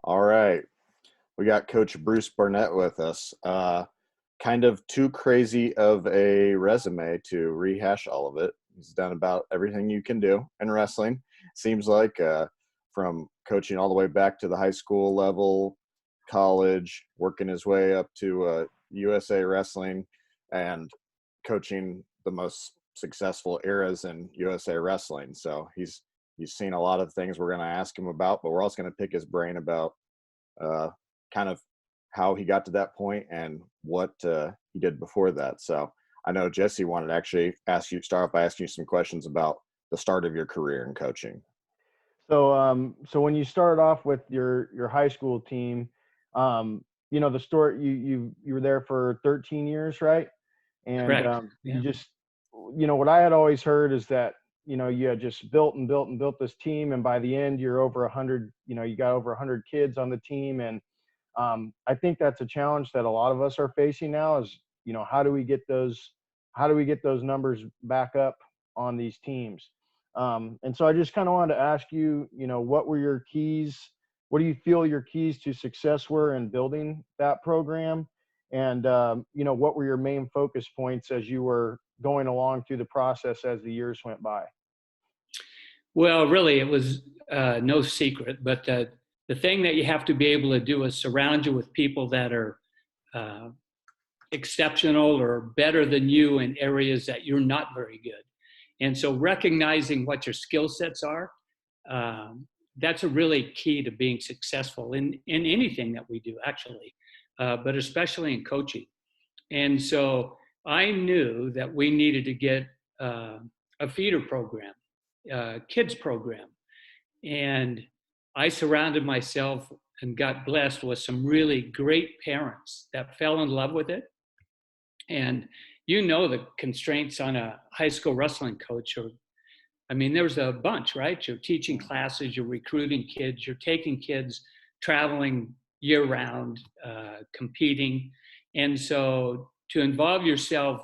All right. We got Coach Bruce Burnett with us. Kind of too crazy of a resume to rehash all of it. He's done about everything you can do in wrestling. Seems like from coaching all the way back to the high school level, college, working his way up to USA Wrestling, and coaching the most successful eras in USA Wrestling. So he's seen a lot of things we're going to ask him about, but we're also going to pick his brain about uh, kind of how he got to that point and what he did before that. So I know Jesse wanted to actually start off by asking you some questions about the start of your career in coaching. So when you started off with your high school team, the story you were there for 13 years, right? And Correct. Yeah. you just, what I had always heard is that you had just built and built and built this team, and by the end you're over 100. You got over 100 kids on the team, and I think that's a challenge that a lot of us are facing now. Is how do we get those numbers back up on these teams? And so I just kind of wanted to ask you, what were your keys? What do you feel your keys to success were in building that program? And, what were your main focus points as you were going along through the process as the years went by? Well, really, it was no secret, but the thing that you have to be able to do is surround you with people that are exceptional or better than you in areas that you're not very good. And so recognizing what your skill sets are, that's a really key to being successful in anything that we do, actually, but especially in coaching. And so I knew that we needed to get a feeder program, kids program. And I surrounded myself and got blessed with some really great parents that fell in love with it. And the constraints on a high school wrestling coach there's a bunch, right? You're teaching classes, you're recruiting kids, you're taking kids traveling year round, competing. And so to involve yourself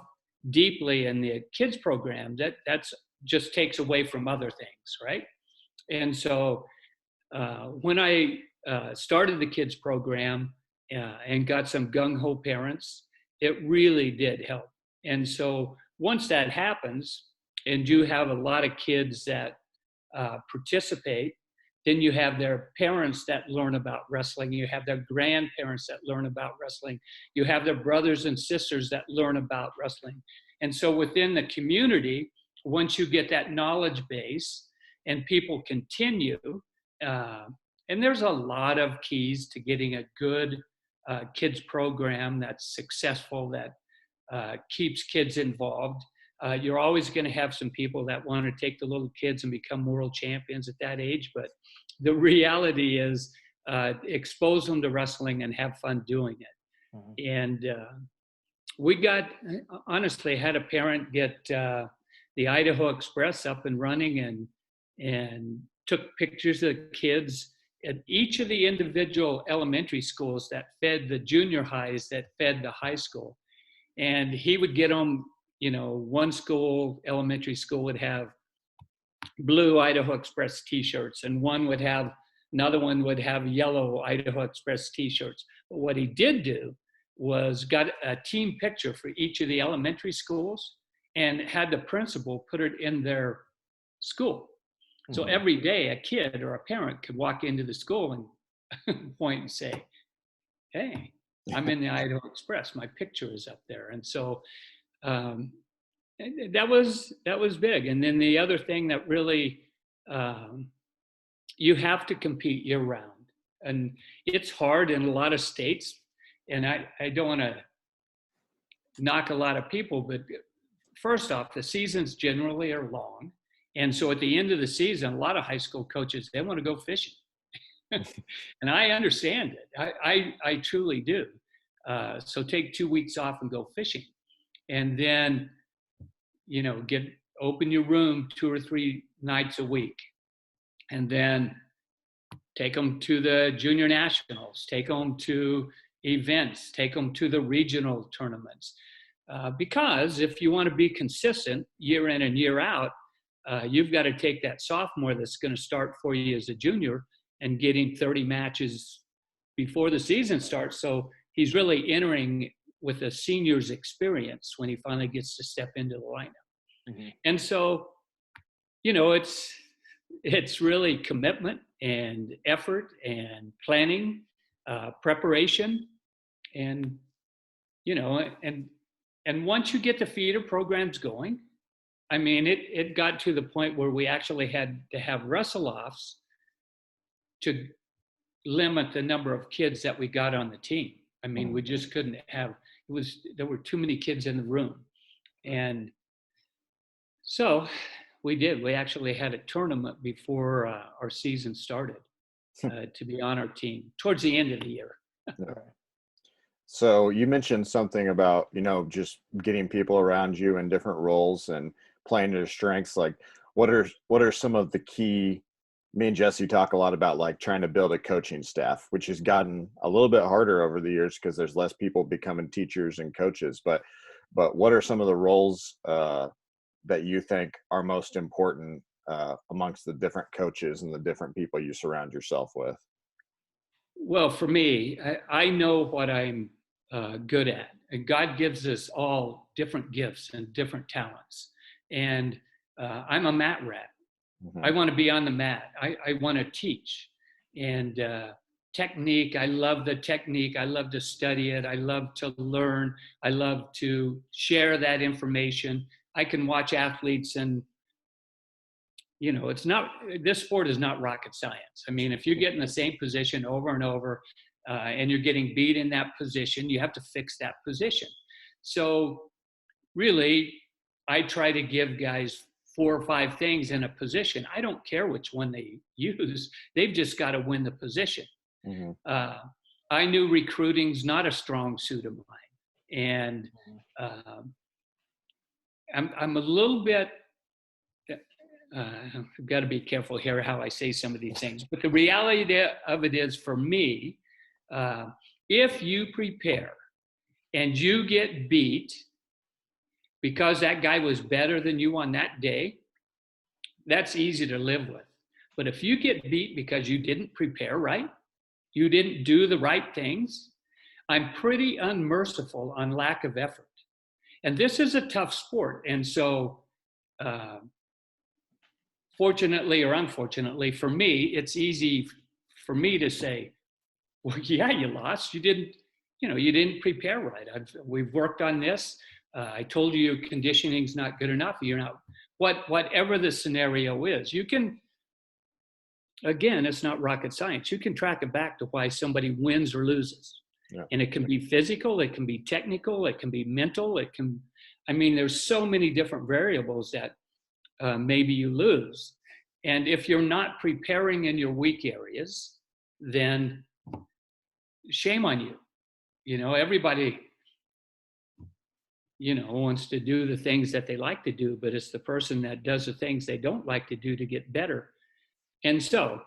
deeply in the kids program, that's just takes away from other things, right? And so when I started the kids program and got some gung-ho parents, it really did help. And so once that happens, and you have a lot of kids that participate, then you have their parents that learn about wrestling. You have their grandparents that learn about wrestling. You have their brothers and sisters that learn about wrestling. And so within the community, once you get that knowledge base and people continue, and there's a lot of keys to getting a good kids program that's successful, that keeps kids involved. You're always going to have some people that want to take the little kids and become world champions at that age. But the reality is expose them to wrestling and have fun doing it. Mm-hmm. And we honestly had a parent get the Idaho Express up and running and took pictures of the kids at each of the individual elementary schools that fed the junior highs that fed the high school. And he would get them, one elementary school would have blue Idaho Express t-shirts, and another one would have yellow Idaho Express t-shirts. But what he did do was got a team picture for each of the elementary schools and had the principal put it in their school. Mm-hmm. So every day a kid or a parent could walk into the school and point and say, "Hey, I'm in the Idaho Express. My picture is up there." And so that was big. And then the other thing that really, you have to compete year round, and it's hard in a lot of states. And I don't want to knock a lot of people, but first off, the seasons generally are long. And so at the end of the season, a lot of high school coaches, they want to go fishing. And I understand it. I truly do. So take 2 weeks off and go fishing. And then, open your room 2 or 3 nights a week. And then take them to the junior nationals, take them to events, take them to the regional tournaments. Because if you want to be consistent year in and year out, you've got to take that sophomore that's going to start for you as a junior and getting 30 matches before the season starts. So he's really entering with a senior's experience when he finally gets to step into the lineup. Mm-hmm. And so, you know, it's really commitment and effort and planning, preparation, and, you know, and once you get the feeder programs going, I mean, it got to the point where we actually had to have wrestle-offs to limit the number of kids that we got on the team. I mean, we just couldn't have, there were too many kids in the room. And so we actually had a tournament before our season started to be on our team towards the end of the year. So you mentioned something about, you know, just getting people around you in different roles and playing to their strengths. Like what are some of the key, me and Jesse talk a lot about like trying to build a coaching staff, which has gotten a little bit harder over the years because there's less people becoming teachers and coaches. But what are some of the roles that you think are most important amongst the different coaches and the different people you surround yourself with? Well, for me, I know what I'm good at. And God gives us all different gifts and different talents. And I'm a mat rat. Mm-hmm. I want to be on the mat. I want to teach. And technique, I love the technique. I love to study it. I love to learn. I love to share that information. I can watch athletes and, you know, this sport is not rocket science. I mean, if you get in the same position over and over and you're getting beat in that position, you have to fix that position. So really, I try to give guys 4 or 5 things in a position. I don't care which one they use. They've just got to win the position. Mm-hmm. I knew recruiting's not a strong suit of mine. And I'm a little bit, I've got to be careful here how I say some of these things. But the reality of it is, for me, if you prepare and you get beat because that guy was better than you on that day, that's easy to live with. But if you get beat because you didn't prepare right, you didn't do the right things, I'm pretty unmerciful on lack of effort. And this is a tough sport. And so, fortunately or unfortunately for me, it's easy for me to say, well, yeah, you lost. You didn't prepare right. We've worked on this. I told you your conditioning's not good enough. You're not, whatever the scenario is, you can, again, it's not rocket science. You can track it back to why somebody wins or loses. Yeah. And it can be physical, it can be technical, it can be mental, there's so many different variables that maybe you lose. And if you're not preparing in your weak areas, then shame on you. You know, everybody, wants to do the things that they like to do, but it's the person that does the things they don't like to do to get better. And so,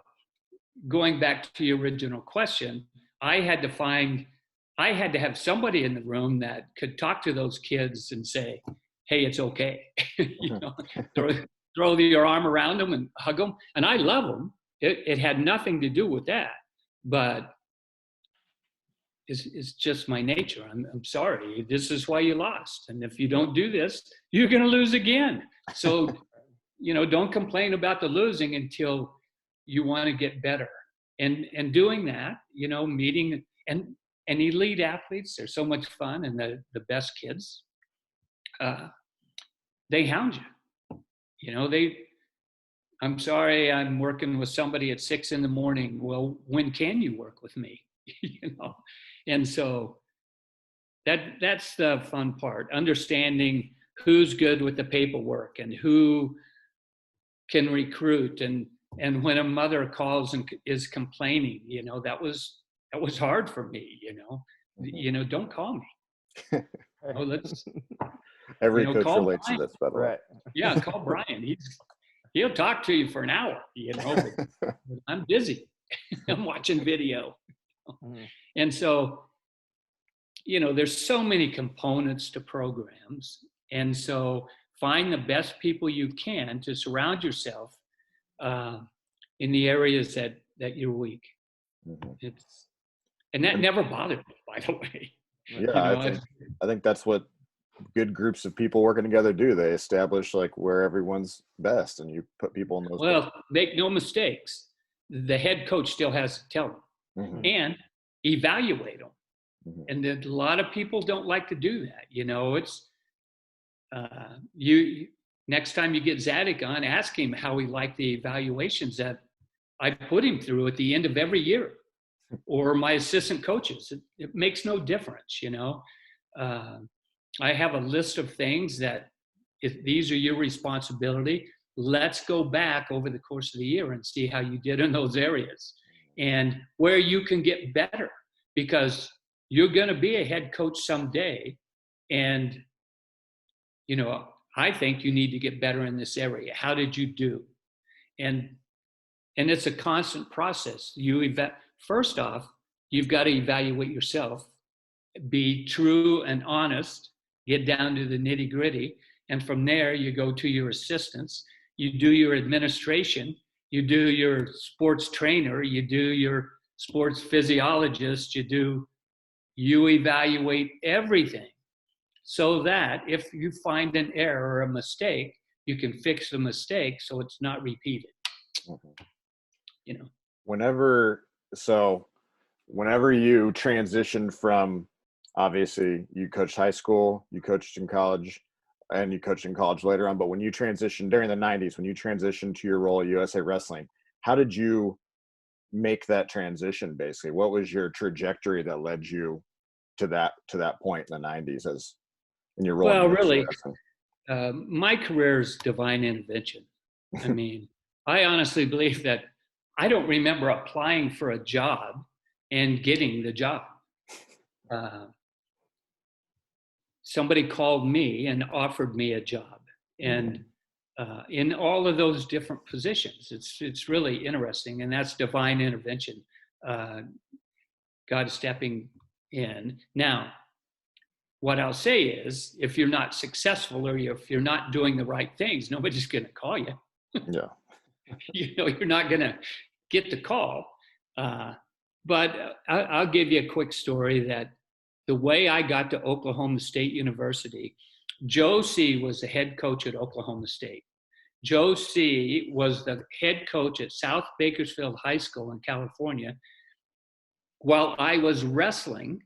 going back to your original question, I had to have somebody in the room that could talk to those kids and say, hey, it's okay. Throw your arm around them and hug them. And I love them. It had nothing to do with that, but it's just my nature. I'm sorry. This is why you lost. And if you don't do this, you're going to lose again. So, don't complain about the losing until you want to get better. And doing that, meeting and elite athletes, they're so much fun, and the best kids, they hound you. I'm sorry, I'm working with somebody at 6 a.m. Well, when can you work with me? And so that's the fun part, understanding who's good with the paperwork and who can recruit. And when a mother calls and is complaining, that was hard for me, don't call me. Let's every coach relates Brian. to this, by the way. Right. Yeah, call Brian. He'll talk to you for an hour, but I'm busy. I'm watching video. And so, there's so many components to programs. And so find the best people you can to surround yourself in the areas that you're weak. And that never bothered me, by the way. Yeah, I think that's what good groups of people working together do. They establish like where everyone's best, and you put people in those Well, places. make no mistakes. The head coach still has to tell them Mm-hmm. and evaluate them. Mm-hmm. And a lot of people don't like to do that. It's next time you get Zadig on, ask him how he liked the evaluations that I put him through at the end of every year, or my assistant coaches. It makes no difference. I have a list of things that if these are your responsibility, let's go back over the course of the year and see how you did in those areas and where you can get better, because you're going to be a head coach someday. And, I think you need to get better in this area. How did you do? And it's a constant process. First off, you've got to evaluate yourself, be true and honest, get down to the nitty gritty. And from there, you go to your assistants, you do your administration, you do your sports trainer, you do your sports physiologist, you evaluate everything so that if you find an error or a mistake, you can fix the mistake so it's not repeated. Mm-hmm. Whenever you transitioned from, obviously you coached high school, you coached in college, and you coached in college later on, but when you transitioned during the 90s, when you transitioned to your role at USA Wrestling, how did you make that transition basically? What was your trajectory that led you to that point in the 90s as in your role? Well, really, my career is divine intervention. I mean, I honestly believe that I don't remember applying for a job and getting the job. Somebody called me and offered me a job, and in all of those different positions, it's really interesting, and that's divine intervention. God stepping in. Now, what I'll say is, if you're not successful or if you're not doing the right things, nobody's going to call you. Yeah. You're not going to get the call. But I'll give you a quick story that the way I got to Oklahoma State University, Joe C. was the head coach at Oklahoma State. Joe C. was the head coach at South Bakersfield High School in California while I was wrestling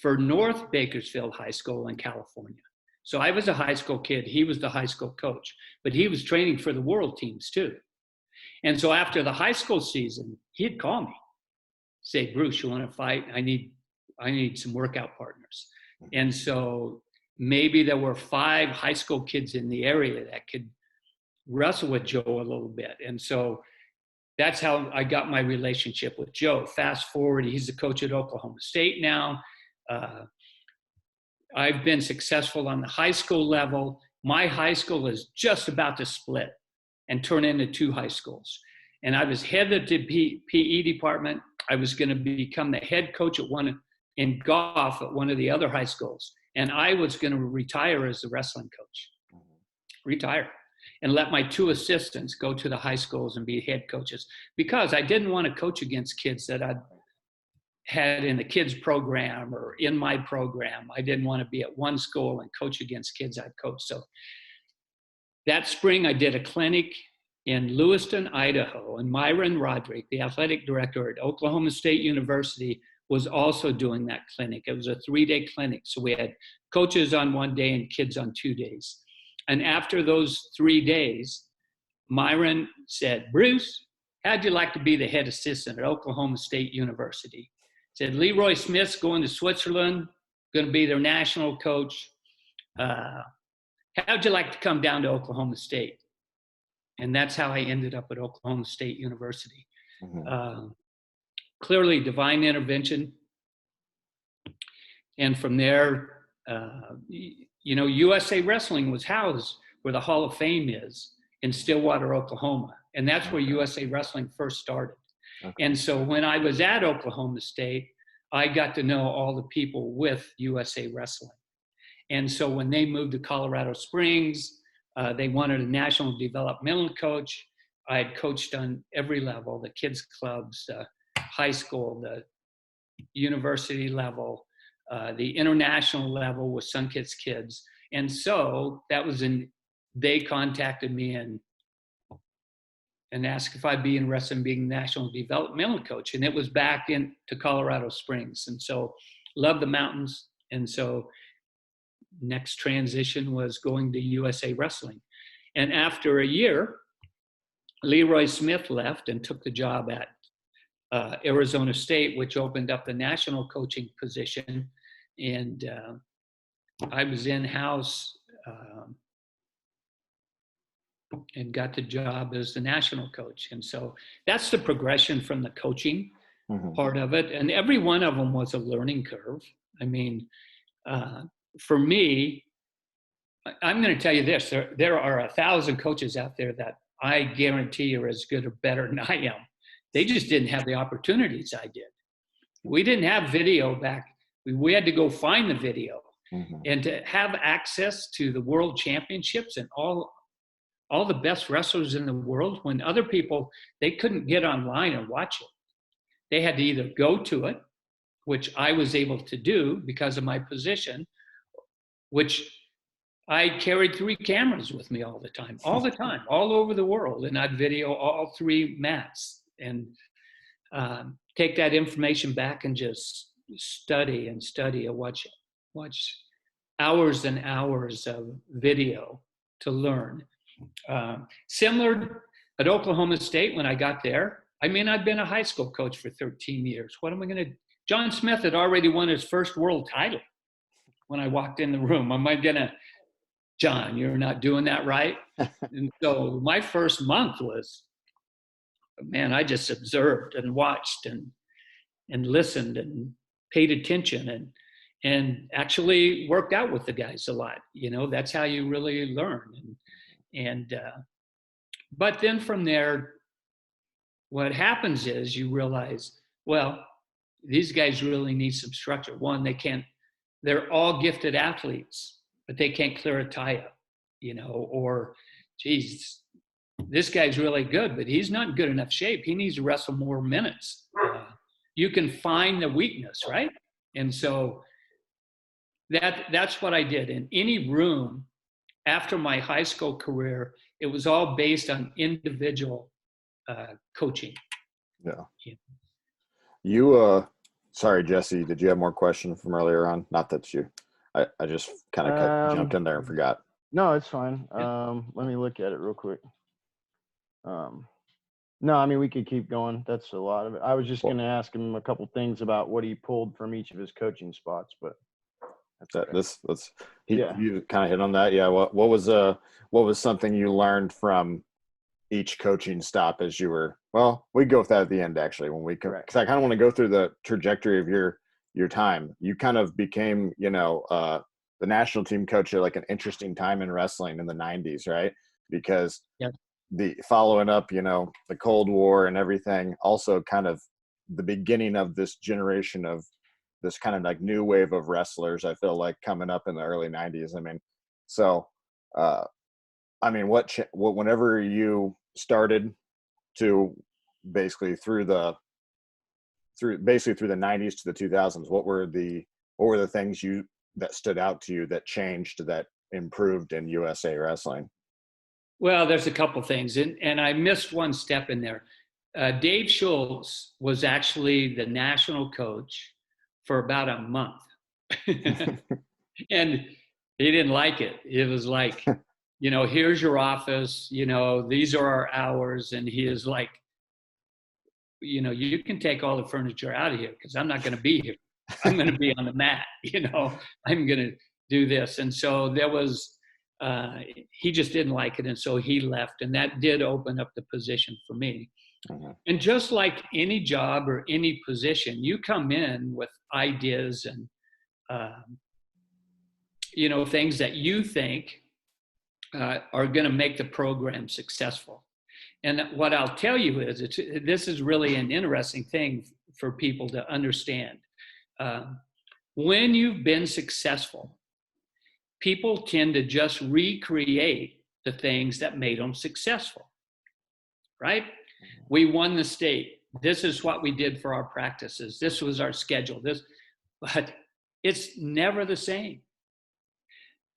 for North Bakersfield High School in California. So I was a high school kid. He was the high school coach, but he was training for the world teams too. And so after the high school season, he'd call me, say, Bruce, you want to fight? I need some workout partners. And so maybe there were 5 high school kids in the area that could wrestle with Joe a little bit. And so that's how I got my relationship with Joe. Fast forward, he's the coach at Oklahoma State now. I've been successful on the high school level. My high school is just about to split and turn into 2 high schools. And I was head of the PE department. I was going to become the head coach in golf at one of the other high schools. And I was going to retire as the wrestling coach. Retire. And let my 2 assistants go to the high schools and be head coaches, because I didn't want to coach against kids that I'd had in the kids program or in my program. I didn't want to be at one school and coach against kids I'd coached. So that spring I did a clinic in Lewiston, Idaho, and Myron Roderick, the athletic director at Oklahoma State University, was also doing that clinic. It was a 3-day clinic. So we had coaches on 1 day and kids on 2 days. And after those 3 days, Myron said, Bruce, how'd you like to be the head assistant at Oklahoma State University? Said, Leroy Smith's going to Switzerland, going to be their national coach. How'd you like to come down to Oklahoma State? And that's how I ended up at Oklahoma State University. Clearly divine intervention. And from there, USA Wrestling was housed where the Hall of Fame is in Stillwater, Oklahoma. And that's where USA Wrestling first started. Okay. And so when I was at Oklahoma State, I got to know all the people with USA Wrestling. And so when they moved to Colorado Springs, they wanted a national developmental coach. I had coached on every level, the kids clubs, high school, the university level, the international level with Sunkids Kids. And so that was they contacted me and asked if I'd be interested in being national developmental coach. And it was back into Colorado Springs. And so loved the mountains. And so next transition was going to USA Wrestling. And after a year, Leroy Smith left and took the job at Arizona State, which opened up the national coaching position. And I was in-house and got the job as the national coach. And so that's the progression from the coaching part of it. And every one of them was a learning curve. I mean, for me, I'm going to tell you this, there are 1,000 coaches out there that I guarantee are as good or better than I am. They just didn't have the opportunities I did. We didn't have video back. We had to go find the video. And to have access to the world championships and all the best wrestlers in the world, when other people, they couldn't get online and watch it. They had to either go to it, which I was able to do because of my position, which I carried 3 cameras with me all the time, all over the world. And I'd video all 3 mats and take that information back and just study and watch hours and hours of video to learn. Similar at Oklahoma State when I got there, I mean, I'd been a high school coach for 13 years. What am I going to, John Smith had already won his first world title when I walked in the room. Am I going to, John, you're not doing that right? And so my first month was, man, I just observed and watched and listened and paid attention and actually worked out with the guys a lot. You know, that's how you really learn. But then from there, what happens is you realize, well, these guys really need some structure. One, they're all gifted athletes, but they can't clear a tie-up, you know, or, geez, this guy's really good, but he's not in good enough shape. He needs to wrestle more minutes. You can find the weakness, right? And so that's what I did. In any room after my high school career, it was all based on individual coaching. Yeah. You, sorry, Jesse, did you have more questions from earlier on? Not that I just kind of jumped in there and forgot. No, it's fine. Let me look at it real quick. No, I mean, we could keep going. That's a lot of it. I was just going to ask him a couple things about what he pulled from each of his coaching spots, but that's you kind of hit on that. Yeah. What was something you learned from each coaching stop as you were, well, we go with that at the end, actually, when we come, because I kind of want to go through the trajectory of your time. You kind of became, the national team coach at like an interesting time in wrestling in the 90s, right? Because the following up, the Cold War and everything, also kind of the beginning of this generation of this kind of like new wave of wrestlers, I feel like, coming up in the early 90s. I mean, so, whenever you started to basically through the 90s to the 2000s, what were the things that stood out to you, that changed, that improved in USA Wrestling? Well, there's a couple things, and I missed one step in there. Dave Schultz was actually the national coach for about a month. And he didn't like it. It was like, here's your office, these are our hours. And he is like, you can take all the furniture out of here because I'm not going to be here. I'm going to be on the mat, I'm going to do this. And so there was, he just didn't like it. And so he left, and that did open up the position for me. Mm-hmm. And just like any job or any position, you come in with ideas and, things that you think are going to make the program successful. And what I'll tell you is, this is really an interesting thing for people to understand. When you've been successful, people tend to just recreate the things that made them successful, right? We won the state. This is what we did for our practices. This was our schedule. But it's never the same.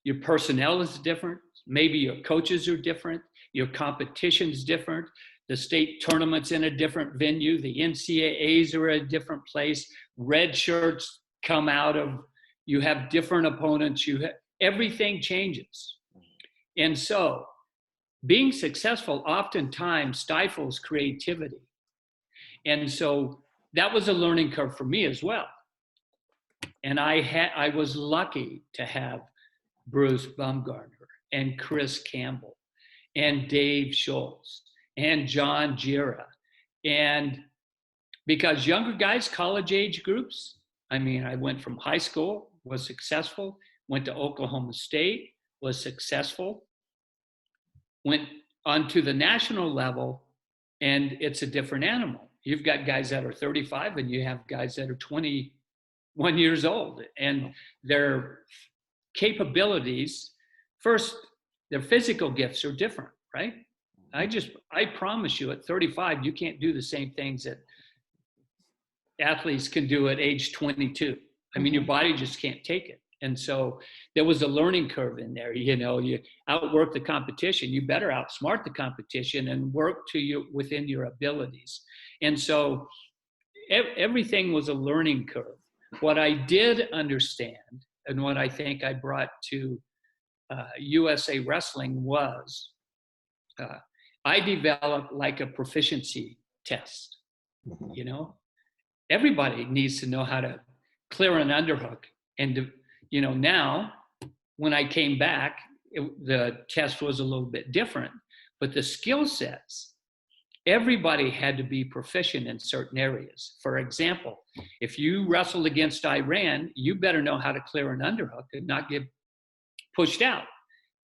Your personnel is different. Maybe your coaches are different. Your competition's different. The state tournament's in a different venue. The NCAAs are at a different place. Red shirts come out of, you have different opponents. Everything changes. And so being successful oftentimes stifles creativity. And so that was a learning curve for me as well. And I was lucky to have Bruce Baumgartner and Chris Campbell and Dave Schultz and John Gira. And because younger guys, college age groups, I mean, I went from high school, was successful, went to Oklahoma State, was successful, went onto the national level, and it's a different animal. You've got guys that are 35 and you have guys that are 21 years old, and their capabilities, first, their physical gifts are different, right? I promise you at 35, you can't do the same things that athletes can do at age 22. I mean, your body just can't take it. And so there was a learning curve in there. You know, you outwork the competition, you better outsmart the competition and work within your abilities. And so everything was a learning curve. What I did understand, and what I think I brought to USA Wrestling was, I developed like a proficiency test. You know, everybody needs to know how to clear an underhook. And, you know, now when I came back, the test was a little bit different, but the skill sets, everybody had to be proficient in certain areas. For example, if you wrestled against Iran, you better know how to clear an underhook and not get pushed out.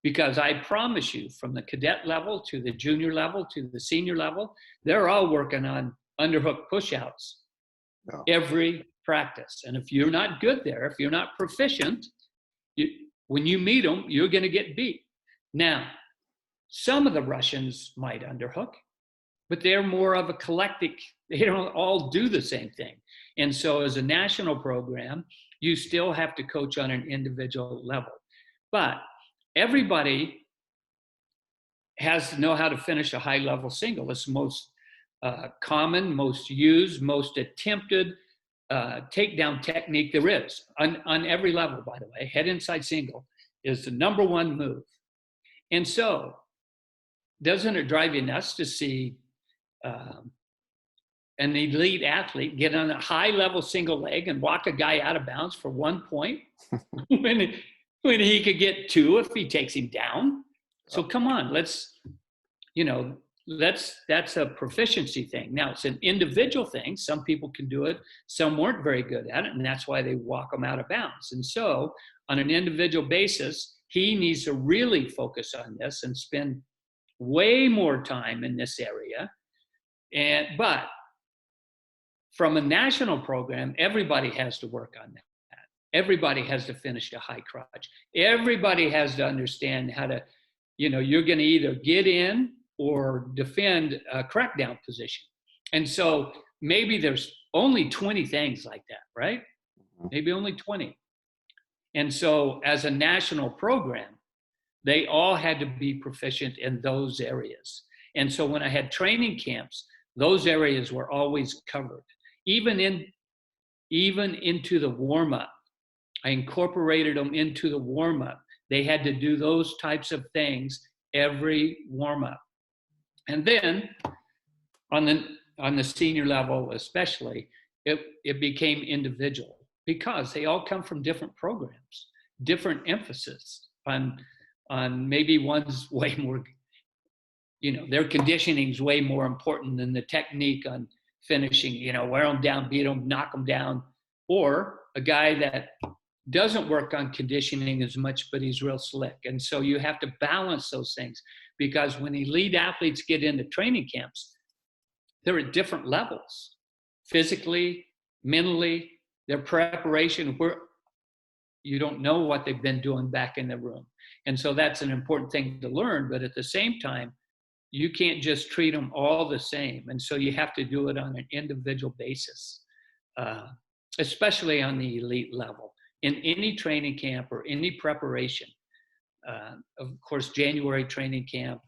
Because I promise you, from the cadet level to the junior level to the senior level, they're all working on underhook pushouts every practice. And if you're not good there, if you're not proficient, when you meet them, you're going to get beat. Now, some of the Russians might underhook, but they're more of a collective. They don't all do the same thing. And so as a national program, you still have to coach on an individual level. But everybody has to know how to finish a high-level single. It's the most common, most used, most attempted takedown technique there is on every level, by the way. Head inside single is the number one move. And so doesn't it drive you nuts to see an elite athlete get on a high-level single leg and walk a guy out of bounds for 1 point when he could get 2 if he takes him down? So come on, that's a proficiency thing. Now, it's an individual thing. Some people can do it. Some weren't very good at it, and that's why they walk them out of bounds. And so on an individual basis, he needs to really focus on this and spend way more time in this area. But from a national program, everybody has to work on that. Everybody has to finish a high crotch. Everybody has to understand how to, you're going to either get in or defend a crackdown position. And so maybe there's only 20 things like that, right? Maybe only 20. And so as a national program, they all had to be proficient in those areas. And so when I had training camps, those areas were always covered. Even into the warm-up, I incorporated them into the warm-up. They had to do those types of things every warm-up. And then on the senior level especially, it became individual because they all come from different programs, different emphasis on maybe one's way more, their conditioning is way more important than the technique on finishing, wear them down, beat them, knock them down, or a guy that doesn't work on conditioning as much, but he's real slick. And so you have to balance those things because when elite athletes get into training camps, they're at different levels, physically, mentally, their preparation, where you don't know what they've been doing back in the room. And so that's an important thing to learn. But at the same time, you can't just treat them all the same. And so you have to do it on an individual basis, especially on the elite level. In any training camp or any preparation, of course, January training camp,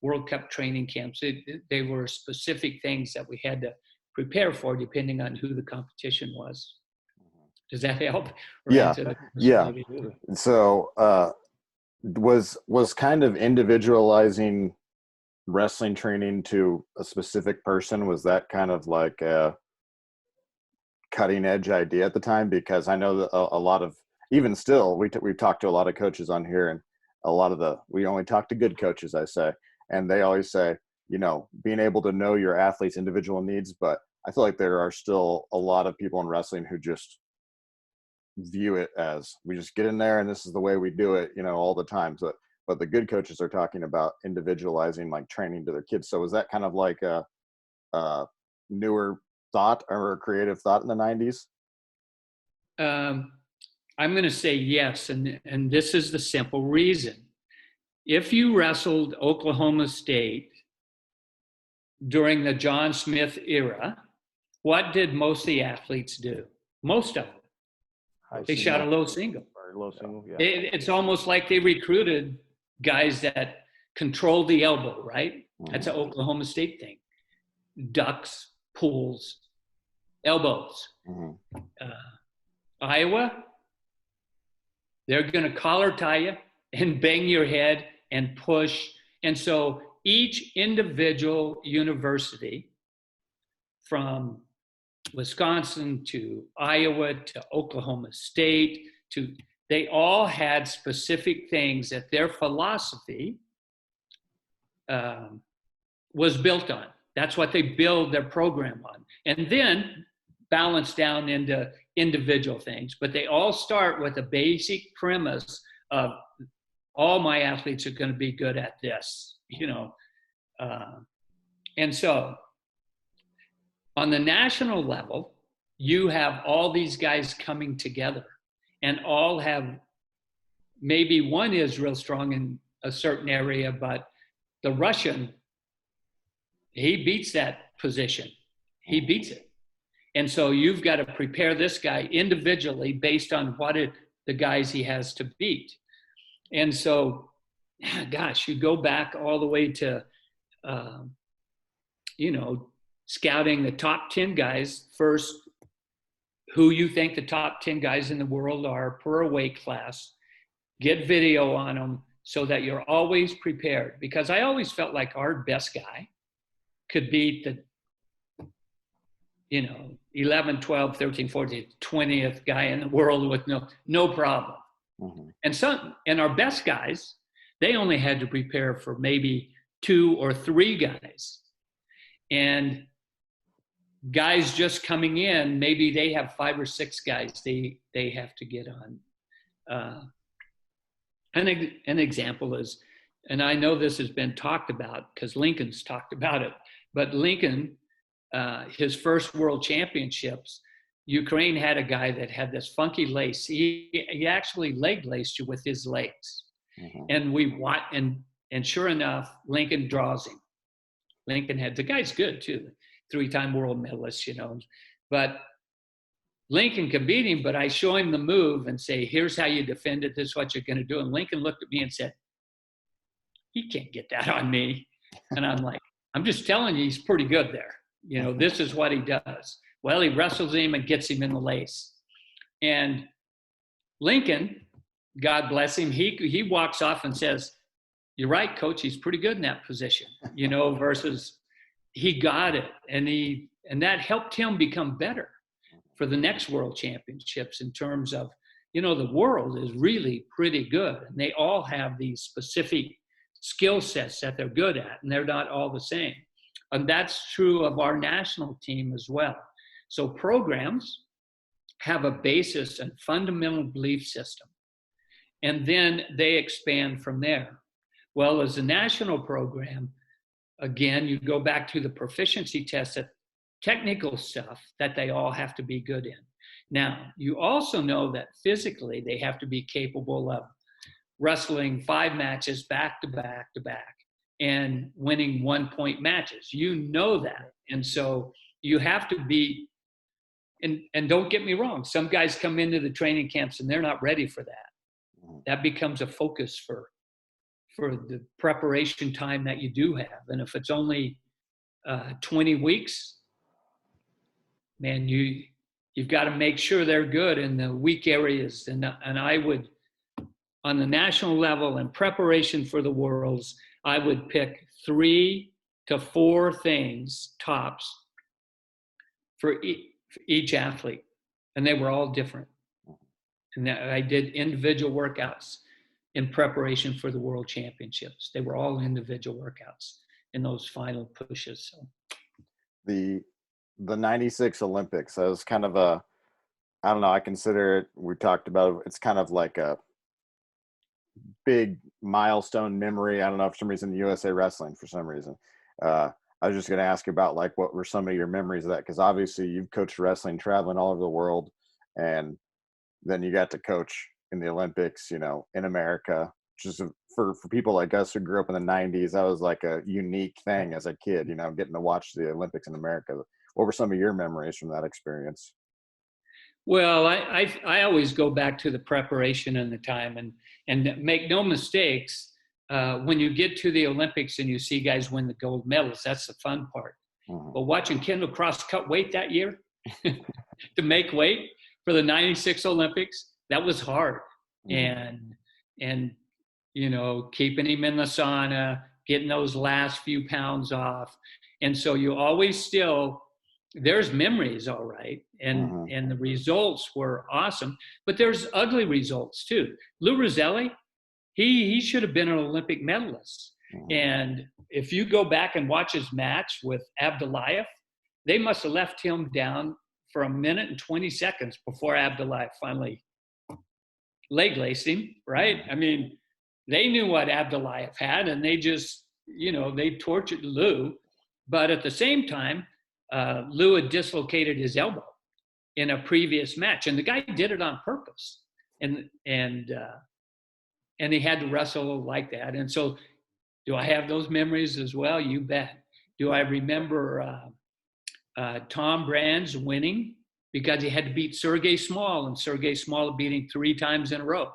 World Cup training camps, they were specific things that we had to prepare for depending on who the competition was. Does that help? Yeah. Yeah. So was kind of individualizing wrestling training to a specific person, was that kind of like a cutting edge idea at the time? Because I know that a lot of, even still, we've talked to a lot of coaches on here, and a lot of we only talk to good coaches, I say, and they always say, being able to know your athlete's individual needs. But I feel like there are still a lot of people in wrestling who just view it as, we just get in there and this is the way we do it, all the time. So, but the good coaches are talking about individualizing, like training to their kids. So was that kind of like a newer thought or a creative thought in the 90s? I'm going to say yes, and this is the simple reason. If you wrestled Oklahoma State during the John Smith era, what did most of the athletes do? Most of them. They shot a low single. Low single, yeah. It's almost like they recruited guys that controlled the elbow, right? That's an Oklahoma State thing. Ducks, pulls, elbows. Iowa, they're going to collar tie you and bang your head and push. And so each individual university, from Wisconsin to Iowa to Oklahoma State, they all had specific things that their philosophy was built on. That's what they build their program on. And then balance down into individual things. But they all start with a basic premise of all my athletes are going to be good at this, and so on the national level, you have all these guys coming together, and all have, maybe one is real strong in a certain area, but the Russian, he beats that position. He beats it. And so you've got to prepare this guy individually based on the guys he has to beat. And so, gosh, you go back all the way to, scouting the top 10 guys first, who you think the top 10 guys in the world are per weight class, get video on them so that you're always prepared. Because I always felt like our best guy could beat the 11, 12, 13, 14, 20th guy in the world with no problem. And our best guys, they only had to prepare for maybe 2 or 3 guys. And guys just coming in, maybe they have 5 or 6 guys they have to get on. An example is, and I know this has been talked about because Lincoln's talked about it, but Lincoln, his first world championships, Ukraine had a guy that had this funky lace. He actually leg laced you with his legs. And and sure enough, Lincoln draws him. Lincoln the guy's good too, 3-time world medalist, but Lincoln can beat him, but I show him the move and say, here's how you defend it. This is what you're going to do. And Lincoln looked at me and said, he can't get that on me. And I'm like, I'm just telling you, he's pretty good there. This is what he does. Well, he wrestles him and gets him in the lace. And Lincoln, God bless him, he walks off and says, you're right, coach, he's pretty good in that position, versus he got it. And that helped him become better for the next world championships in terms of, the world is really pretty good. And they all have these specific skill sets that they're good at, and they're not all the same. And that's true of our national team as well. So programs have a basis and fundamental belief system, and then they expand from there. Well, as a national program, again, you go back to the proficiency tests, that technical stuff that they all have to be good in. Now, you also know that physically they have to be capable of wrestling 5 matches back to back to back. and winning 1-point matches. You know that. And so you have to be, and don't get me wrong, some guys come into the training camps and they're not ready for that. That becomes a focus for the preparation time that you do have. And if it's only 20 weeks, man, you've got to make sure they're good in the weak areas. And I would, on the national level in preparation for the Worlds, I would pick 3 to 4 things tops for each athlete. And they were all different. And I did individual workouts in preparation for the World Championships. They were all individual workouts in those final pushes. So The 96 Olympics, that was kind of a, I don't know, I consider it, we talked about it, it's kind of like a big milestone memory. I don't know, for some reason, USA Wrestling, for some reason. I was just going to ask you about, like, what were some of your memories of that? Because obviously you've coached wrestling, traveling all over the world, and then you got to coach in the Olympics, you know, in America. Just for people like us who grew up in the 90s, that was like a unique thing as a kid, you know, getting to watch the Olympics in America. What were some of your memories from that experience? Well, I always go back to the preparation and the time, and make no mistakes. When you get to the Olympics and you see guys win the gold medals, that's the fun part. Mm-hmm. But watching Kendall Cross cut weight that year to make weight for the 96 Olympics, that was hard. Mm-hmm. And you know, keeping him in the sauna, getting those last few pounds off. And so you always still, there's memories, all right. And the results were awesome, but there's ugly results too. Lou Rosselli, he should have been an Olympic medalist. And if you go back and watch his match with Abdullayev, they must have left him down for 1 minute and 20 seconds before Abdullayev finally leg laced him, right? I mean, they knew what Abdullayev had, and they just, you know, they tortured Lou. But at the same time, Lou had dislocated his elbow in a previous match, and the guy did it on purpose. And he had to wrestle like that. And so, do I have those memories as well? You bet. Do I remember Tom Brands winning because he had to beat Sergey Small, and Sergey Small beat him 3 times in a row.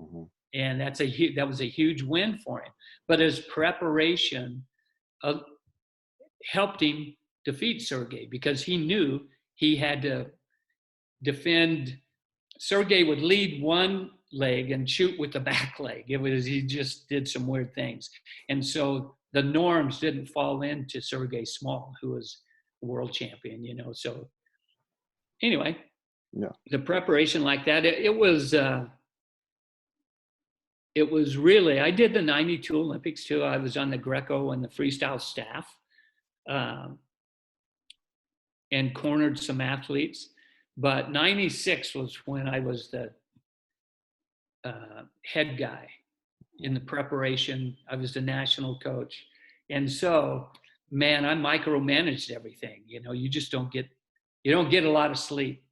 Mm-hmm. And that was a huge win for him. But his preparation helped him defeat Sergey because he knew he had to defend. Sergey would lead one leg and shoot with the back leg. He just did some weird things. And so the norms didn't fall into Sergey Small, who was world champion, you know. So anyway, the preparation like that, it was really, I did the 92 Olympics too. I was on the Greco and the freestyle staff, and cornered some athletes. But 96 was when I was the head guy in the preparation. I was the national coach. And so, man, I micromanaged everything. You know, you don't get a lot of sleep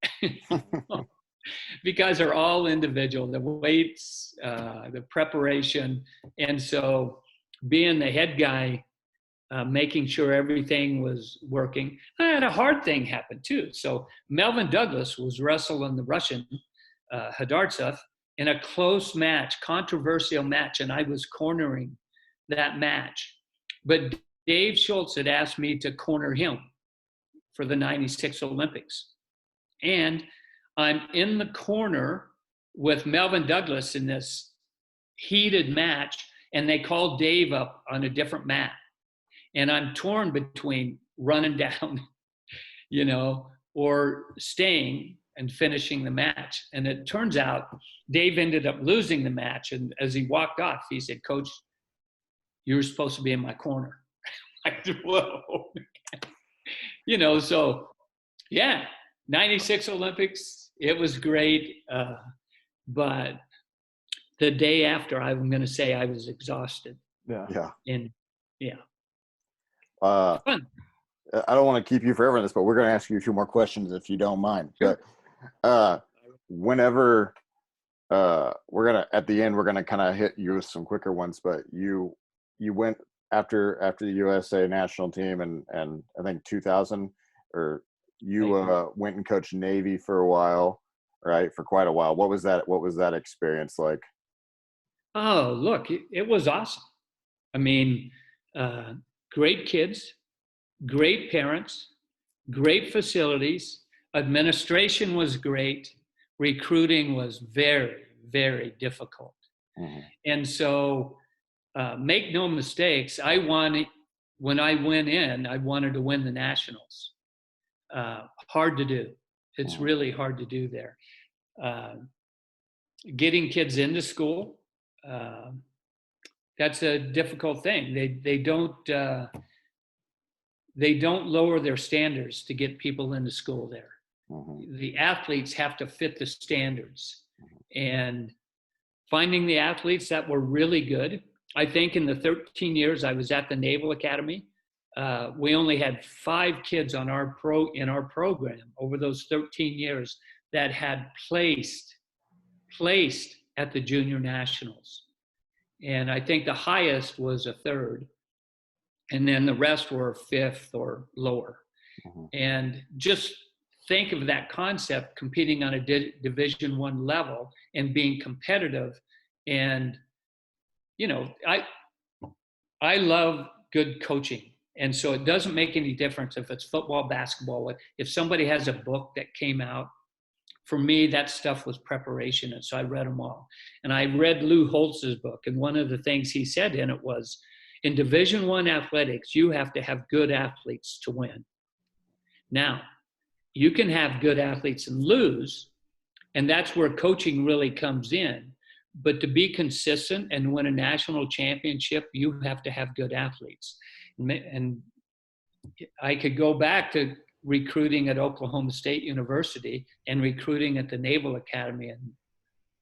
because they're all individual, the weights, the preparation. And so being the head guy, making sure everything was working. I had a hard thing happen too. So Melvin Douglas was wrestling the Russian Hadartsov in a close match, controversial match, and I was cornering that match. But Dave Schultz had asked me to corner him for the 96 Olympics. And I'm in the corner with Melvin Douglas in this heated match, and they called Dave up on a different mat. And I'm torn between running down, you know, or staying and finishing the match. And it turns out Dave ended up losing the match. And as he walked off, he said, "Coach, you were supposed to be in my corner." I said, "Whoa." You know, so yeah, 96 Olympics, it was great. But the day after, I'm going to say I was exhausted. Yeah. And yeah. Fun. I don't want to keep you forever on this, but we're going to ask you a few more questions if you don't mind. Sure. But whenever at the end, we're going to kind of hit you with some quicker ones, but you went after the USA national team and I think 2000, or you went and coached Navy for a while, right? For quite a while. What was that experience like? Oh, look, it was awesome. I mean, great kids, great parents, great facilities. Administration was great. Recruiting was very, very difficult. Mm-hmm. And so, make no mistakes, when I went in, I wanted to win the nationals. Hard to do. It's really hard to do there. Getting kids into school, that's a difficult thing. They don't lower their standards to get people into school there. Mm-hmm. The athletes have to fit the standards, and finding the athletes that were really good. I think in the 13 years I was at the Naval Academy, we only had 5 kids in our program over those 13 years that had placed at the junior nationals. And I think the highest was a 3rd. And then the rest were 5th or lower. Mm-hmm. And just think of that concept, competing on a Division I level and being competitive. And, I love good coaching. And so it doesn't make any difference if it's football, basketball. If somebody has a book that came out, for me, that stuff was preparation. And so I read them all. And I read Lou Holtz's book. And one of the things he said in it was, in Division I athletics, you have to have good athletes to win. Now, you can have good athletes and lose, and that's where coaching really comes in. But to be consistent and win a national championship, you have to have good athletes. And I could go back to recruiting at Oklahoma State University and recruiting at the Naval Academy,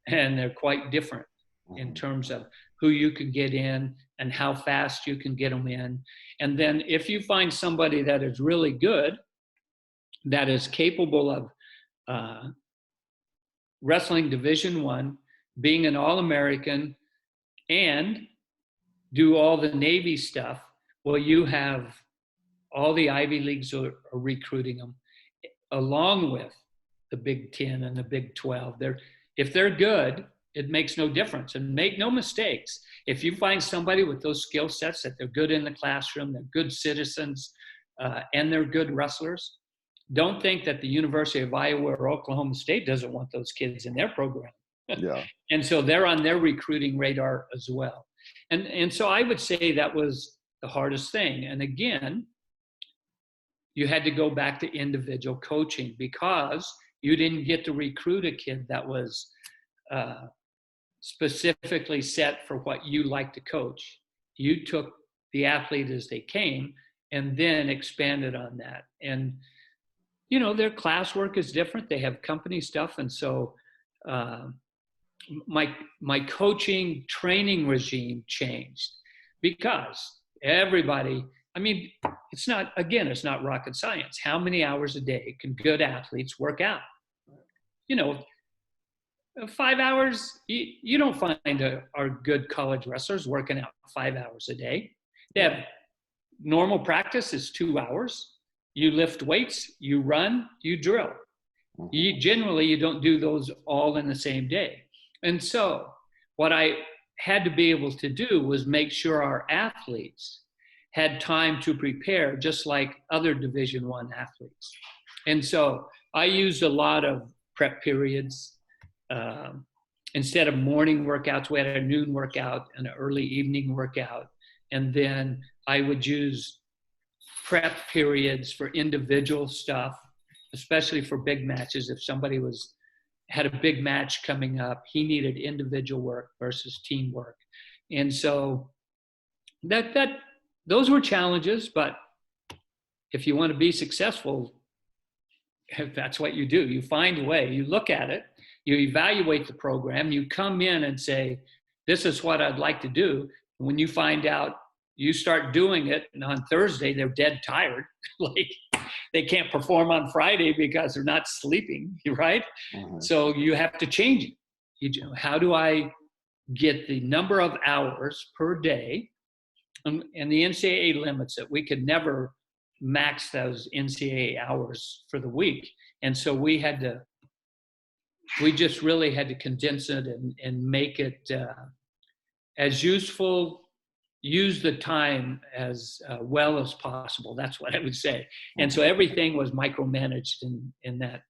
and they're quite different in terms of who you can get in and how fast you can get them in. And then if you find somebody that is really good, that is capable of wrestling Division I, being an All-American, and do all the Navy stuff, well, you have all the Ivy Leagues are recruiting them, along with the Big Ten and the Big 12. If they're good, it makes no difference. And make no mistakes, if you find somebody with those skill sets, that they're good in the classroom, they're good citizens, and they're good wrestlers, don't think that the University of Iowa or Oklahoma State doesn't want those kids in their program. Yeah. And so they're on their recruiting radar as well. And so I would say that was the hardest thing. And again, you had to go back to individual coaching, because you didn't get to recruit a kid that was specifically set for what you like to coach. You took the athlete as they came and then expanded on that. And, their classwork is different. They have company stuff. And so my coaching training regime changed, because everybody, it's not rocket science. How many hours a day can good athletes work out? 5 hours, you don't find our good college wrestlers working out 5 hours a day. They have normal practice is 2 hours. You lift weights, you run, you drill. You don't do those all in the same day. And so what I had to be able to do was make sure our athletes had time to prepare, just like other Division I athletes. And so I used a lot of prep periods. Instead of morning workouts, we had a noon workout and an early evening workout. And then I would use prep periods for individual stuff, especially for big matches. If somebody had a big match coming up, he needed individual work versus teamwork. And so those were challenges, but if you want to be successful, that's what you do. You find a way, you look at it, you evaluate the program, you come in and say, this is what I'd like to do. And when you find out, you start doing it, and on Thursday, they're dead tired. Like, they can't perform on Friday because they're not sleeping, right? Mm-hmm. So you have to change it. How do I get the number of hours per day And the NCAA limits it. We could never max those NCAA hours for the week. And so we just really had to condense it and make it as useful, use the time as well as possible. That's what I would say. And so everything was micromanaged in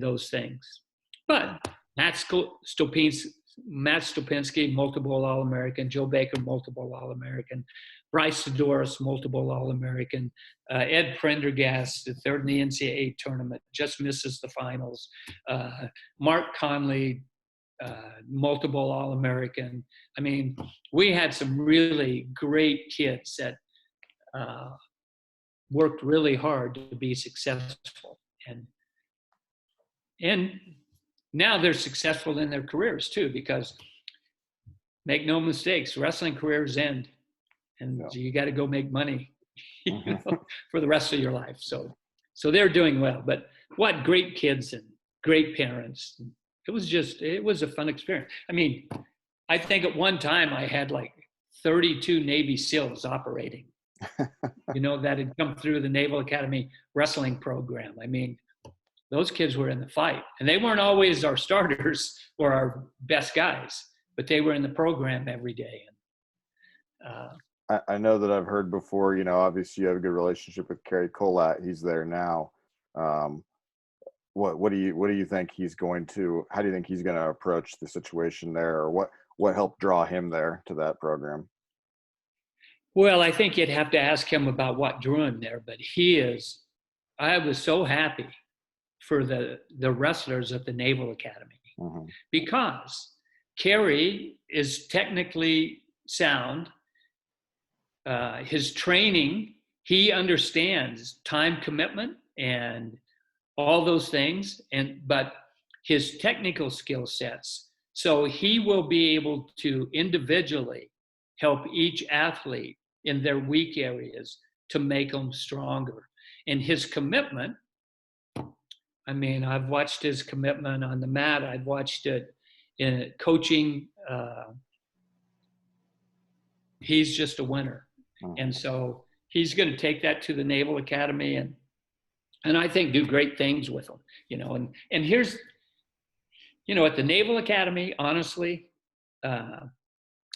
those things. But Matt Stupinski, multiple All-American. Joe Baker, multiple All-American. Bryce Sidoris, multiple All-American. Ed Prendergast, the third in the NCAA tournament, just misses the finals. Mark Conley, multiple All-American. I mean, we had some really great kids that worked really hard to be successful. And now they're successful in their careers too, because make no mistakes, wrestling careers end, and you got to go make money for the rest of your life. So they're doing well. But what great kids and great parents. It was a fun experience. I mean, I think at one time I had like 32 Navy SEALs operating, that had come through the Naval Academy wrestling program. I mean, those kids were in the fight, and they weren't always our starters or our best guys, but they were in the program every day. I know that I've heard before, obviously you have a good relationship with Kerry Colat. He's there now. What do you think how do you think he's going to approach the situation there, or what helped draw him there to that program? Well, I think you'd have to ask him about what drew him there, but I was so happy for the wrestlers at the Naval Academy, because Kerry is technically sound. His training, he understands time commitment and all those things, but his technical skill sets. So he will be able to individually help each athlete in their weak areas to make them stronger. And his commitment, I mean, I've watched his commitment on the mat. I've watched it in coaching. He's just a winner. And so he's going to take that to the Naval Academy and I think do great things with them, and here's, at the Naval Academy, honestly,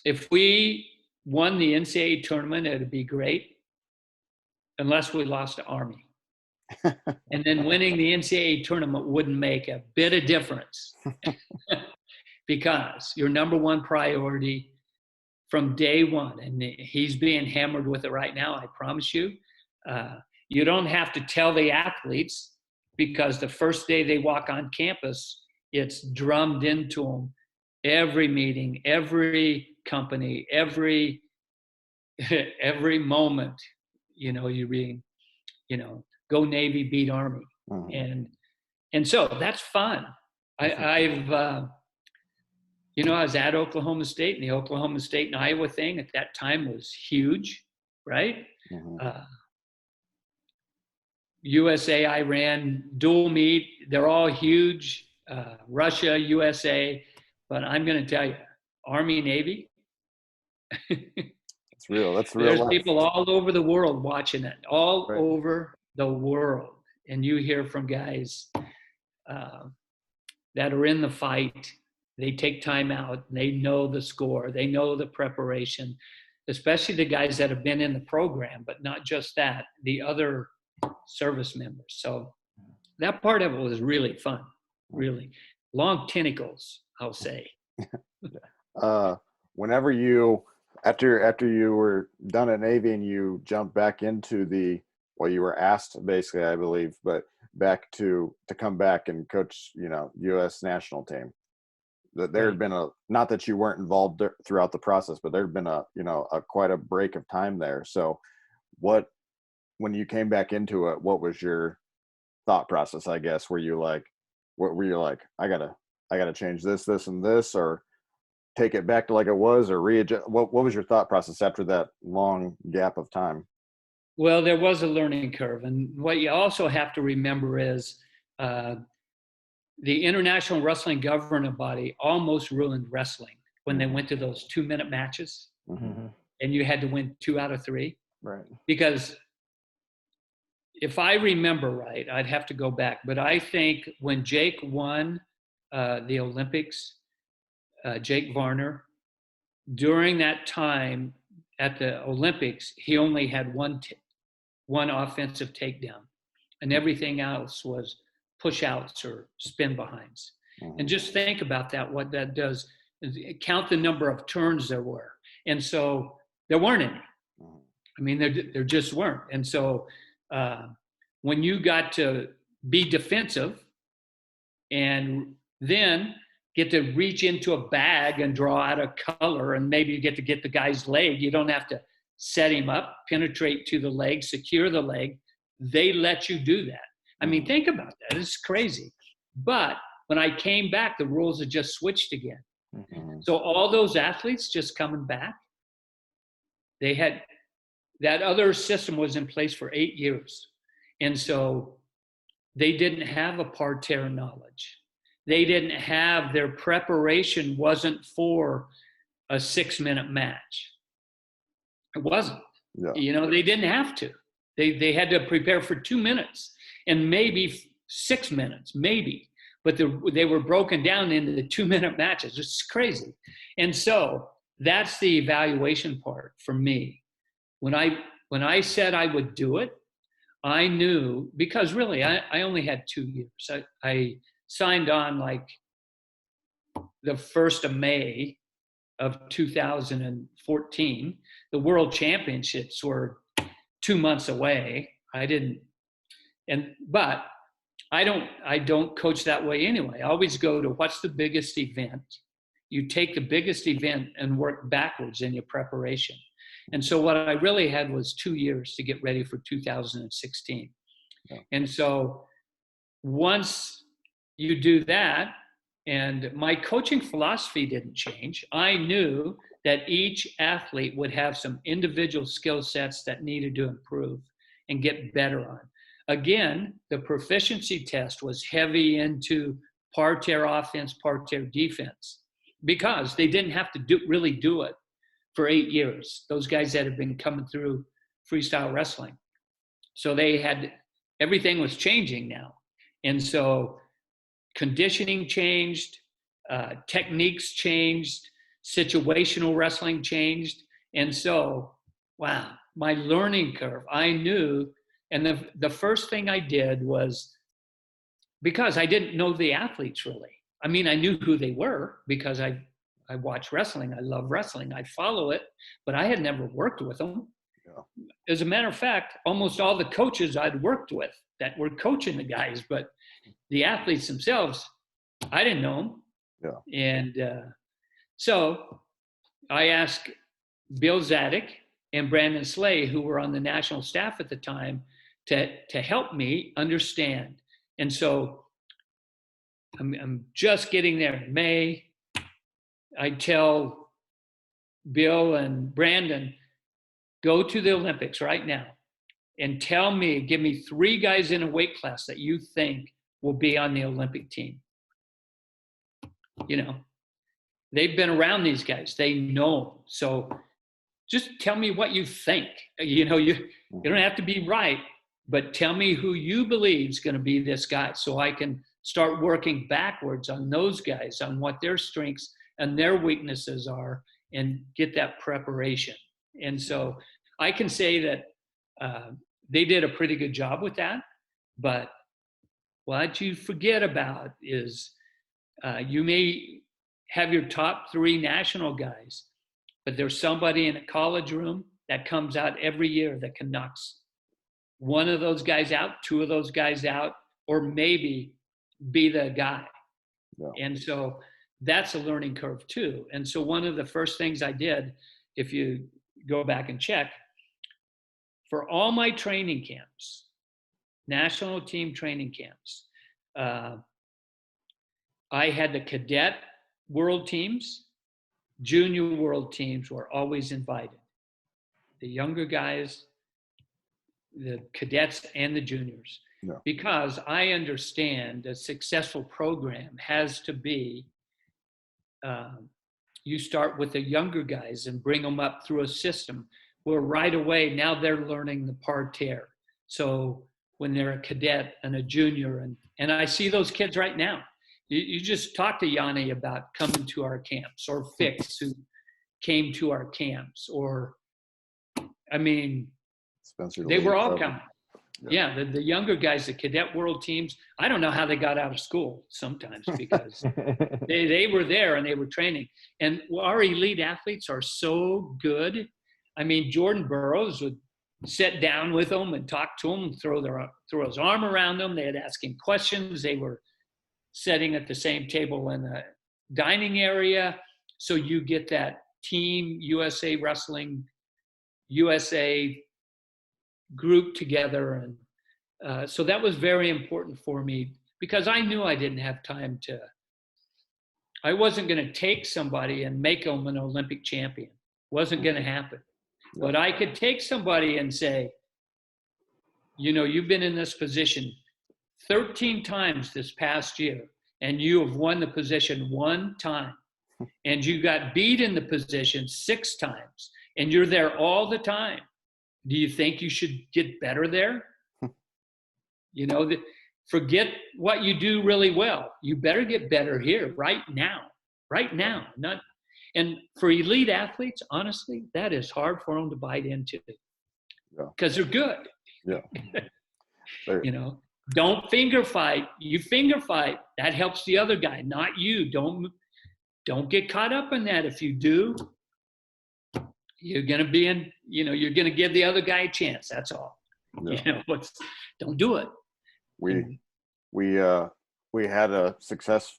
if we won the NCAA tournament, it'd be great, unless we lost to Army. And then winning the NCAA tournament wouldn't make a bit of difference because your number one priority from day one, and he's being hammered with it right now, I promise you. You don't have to tell the athletes, because the first day they walk on campus, it's drummed into them. Every meeting, every company, every moment, you're being, go Navy, beat Army. And so that's fun. I was at Oklahoma State, and the Oklahoma State and Iowa thing at that time was huge, right? USA, Iran, dual meet, they're all huge. Russia, USA, but I'm going to tell you, Army, Navy. It's real. That's real. There's life. people all over the world watching it, over the world. And you hear from guys that are in the fight. They take time out. They know the score. They know the preparation, especially the guys that have been in the program, but not just that, the other service members. So that part of it was really fun, really. Long tentacles, I'll say. Whenever after you were done at Navy and you jumped back into you were asked basically, I believe, but back to come back and coach, U.S. national team. That there had been not that you weren't involved throughout the process, but there'd been quite a break of time there. So when you came back into it, what was your thought process, I guess? Were you like, I gotta change this, and this, or take it back to like it was, or readjust? What was your thought process after that long gap of time? Well, there was a learning curve. And what you also have to remember is the International Wrestling Governing Body almost ruined wrestling when they went to those 2-minute matches. and you had to win 2 out of 3. Right. Because if I remember right, I'd have to go back, but I think when Jake won the Olympics, Jake Varner, during that time at the Olympics, he only had one offensive takedown, and everything else was push outs or spin behinds. And just think about that, what that does. Count the number of turns there were. And so there weren't any. I mean, there just weren't. And so when you got to be defensive and then get to reach into a bag and draw out a color, and maybe you get to get the guy's leg, you don't have to set him up, penetrate to the leg, secure the leg. They let you do that. I mean, think about that. It's crazy. But when I came back, the rules had just switched again. So all those athletes just coming back, they had that other system was in place for 8 years. And so they didn't have a parterre knowledge. They didn't have, their preparation wasn't for a 6-minute match. It wasn't. Yeah. You know, they didn't have to. They had to prepare for 2 minutes and maybe 6 minutes, maybe. But they were broken down into the 2-minute matches. It's crazy. And so that's the evaluation part for me. When I said I would do it, I knew, because really I only had 2 years. I signed on like the 1st of May of 2014. The World Championships were 2 months away. But I don't coach that way anyway. I always go to what's the biggest event. You take the biggest event and work backwards in your preparation. And so what I really had was 2 years to get ready for 2016. Yeah. And so once you do that, and my coaching philosophy didn't change, I knew that each athlete would have some individual skill sets that needed to improve and get better on. Again, the proficiency test was heavy into parterre offense, parterre defense, because they didn't have to really do it for 8 years, those guys that have been coming through freestyle wrestling. So everything was changing now. And so conditioning changed, techniques changed, situational wrestling changed. And so, wow, my learning curve, I knew. And the first thing I did was, because I didn't know the athletes really. I mean, I knew who they were because I watch wrestling. I love wrestling. I follow it, but I had never worked with them. Yeah. As a matter of fact, almost all the coaches I'd worked with that were coaching the guys, but the athletes themselves, I didn't know them. Yeah. And so I asked Bill Zadig and Brandon Slay, who were on the national staff at the time, to help me understand. And so I'm just getting there in May. I tell Bill and Brandon, go to the Olympics right now and give me 3 guys in a weight class that you think will be on the Olympic team. You know, they've been around these guys. They know them. So just tell me what you think. You know, you don't have to be right, but tell me who you believe is going to be this guy so I can start working backwards on those guys, on what their strengths and their weaknesses are, and get that preparation. And so I can say that they did a pretty good job with that. But what you forget about is you may have your top 3 national guys, but there's somebody in a college room that comes out every year that can knock one of those guys out, 2 of those guys out, or maybe be the guy. Yeah. And so that's a learning curve too. And so one of the first things I did, if you go back and check, for all my training camps, national team training camps, I had the cadet world teams, junior world teams were always invited. The younger guys, the cadets and the juniors. Yeah. Because I understand a successful program has to be you start with the younger guys and bring them up through a system where right away now they're learning the parterre. So when they're a cadet and a junior, and I see those kids right now. You just talked to Yanni about coming to our camps, or Fix, who came to our camps, or, I mean, Spencer they Lee, were all probably. coming. Yeah, the younger guys, the cadet world teams, I don't know how they got out of school sometimes, because they were there and they were training. And our elite athletes are so good. I mean, Jordan Burrows would sit down with them and talk to them, throw his arm around them. They'd ask him questions. They were sitting at the same table in the dining area. So you get that team USA wrestling, USA group together. And so that was very important for me, because I knew I didn't have time I wasn't going to take somebody and make them an Olympic champion. Wasn't going to happen. But I could take somebody and say, you've been in this position 13 times this past year, and you have won the position 1 time, and you got beat in the position 6 times, and you're there all the time. Do you think you should get better there? Forget what you do really well. You better get better here right now. And for elite athletes, honestly, that is hard for them to bite into, because they're good. Yeah. Don't finger fight. You finger fight. That helps the other guy, not you. Don't get caught up in that. If you do, you're going to be you're going to give the other guy a chance. That's all. Yeah. Don't do it. We had a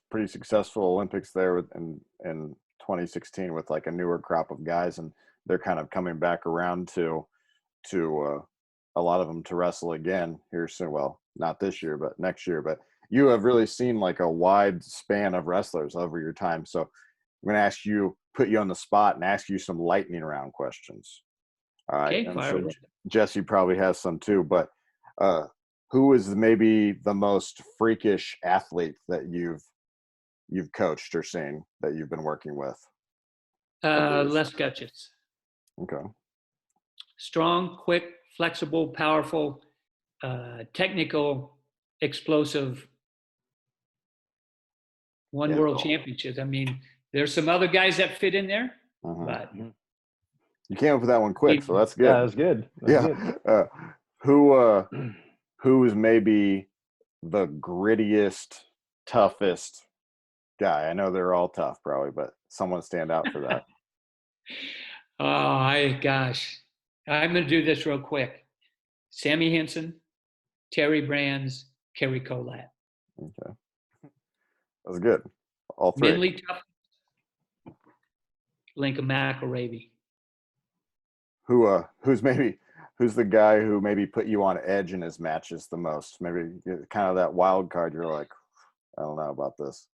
pretty successful Olympics there in 2016 with like a newer crop of guys, and they're kind of coming back around to a lot of them to wrestle again here soon. Well, not this year, but next year. But you have really seen like a wide span of wrestlers over your time. So I'm going to put you on the spot and ask you some lightning round questions. All right. Okay, So Jesse probably has some too, but who is maybe the most freakish athlete that you've coached or seen that you've been working with? Les Gutchets. Okay. Strong, quick, flexible, powerful, technical, explosive, won world championships. I mean, there's some other guys that fit in there, but you came up with that one quick, so that's good. Yeah, that's good. That's good. Who is maybe the grittiest, toughest guy? I know they're all tough, probably, but someone stand out for that. Gosh, I'm going to do this real quick. Sammy Henson, Terry Brands, Kerry Colat. Okay. That's good. All 3. Mentally tough. Lincoln McElravy. Who's the guy who maybe put you on edge in his matches the most? Maybe kind of that wild card. You're like, I don't know about this.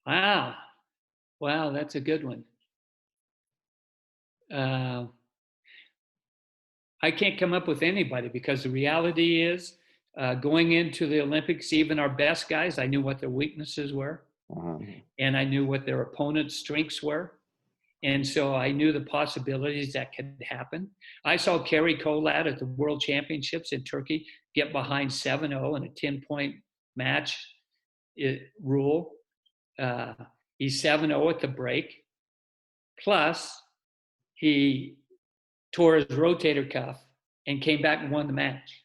Wow, that's a good one. I can't come up with anybody, because the reality is, going into the Olympics, even our best guys, I knew what their weaknesses were, and I knew what their opponent's strengths were. And so I knew the possibilities that could happen. I saw Kerry Colat at the World Championships in Turkey get behind 7-0 in a 10-point match rule. He's 7-0 at the break. Plus, he tore his rotator cuff and came back and won the match.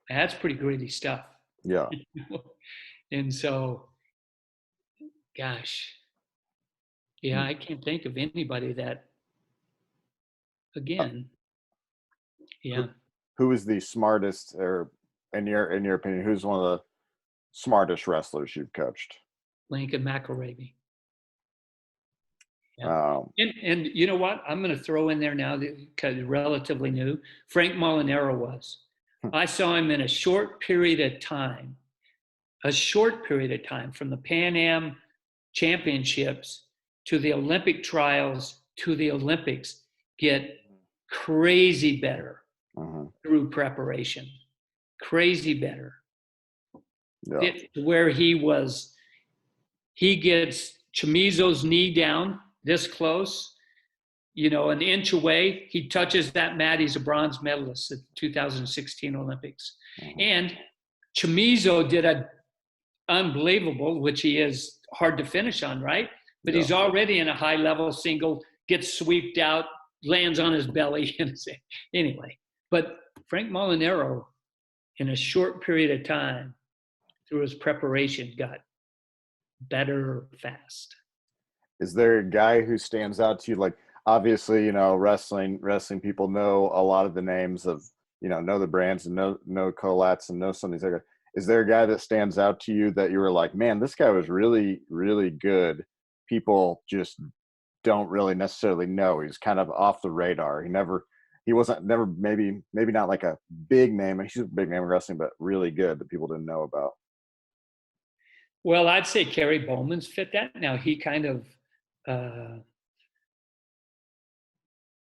That's pretty gritty stuff. Yeah. And so, gosh. Yeah, I can't think of anybody that, again, Who is the smartest, or in your opinion, who's one of the smartest wrestlers you've coached? Lincoln McElravy. Yeah. And you know what? I'm going to throw in there now, because relatively new, Frank Molinaro was. I saw him in a short period of time from the Pan Am Championships to the Olympic trials to the Olympics, get crazy better through preparation. Crazy better. Yeah. Where he gets Chamizo's knee down this close, an inch away. He touches that mat. He's a bronze medalist at the 2016 Olympics. And Chamizo did a unbelievable, which he is hard to finish on, right? But he's already in a high level single, gets sweeped out, lands on his belly. Anyway, but Frank Molinaro, in a short period of time, through his preparation, got better fast. Is there a guy who stands out to you? Like, obviously, wrestling people know a lot of the names of, know the brands and know Colats and know some of these other guys. Is there a guy that stands out to you that you were like, man, this guy was really, really good? People just don't really necessarily know. He's kind of off the radar. He wasn't maybe not like a big name. He's a big name in wrestling, but really good that people didn't know about. Well, I'd say Kerry Bowman's fit that. Now he kind of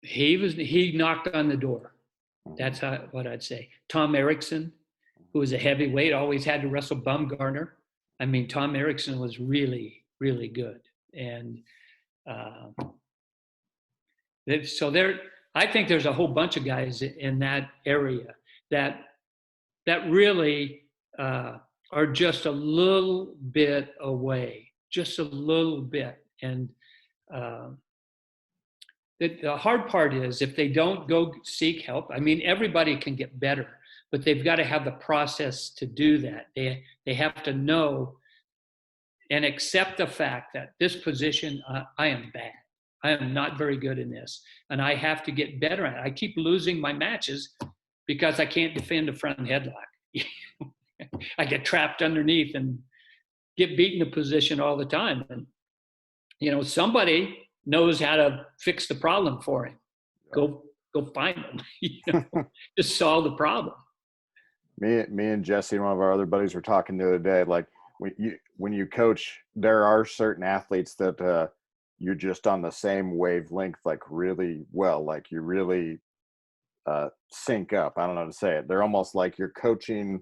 he knocked on the door. That's what I'd say. Tom Erickson, who was a heavyweight, always had to wrestle Bumgarner. I mean, Tom Erickson was really, really good. And I think there's a whole bunch of guys in that area that really are just a little bit away, just a little bit. And the hard part is if they don't go seek help. I mean, everybody can get better, but they've got to have the process to do that. They have to know and accept the fact that this position, I am bad. I am not very good in this, and I have to get better at it. I keep losing my matches because I can't defend a front headlock. I get trapped underneath and get beaten in position all the time. And, somebody knows how to fix the problem for him. Go find them. Just solve the problem. Me and Jesse and one of our other buddies were talking the other day. Like when you coach, there are certain athletes that you're just on the same wavelength, like really well, like you really sync up. I don't know how to say it. They're almost like you're coaching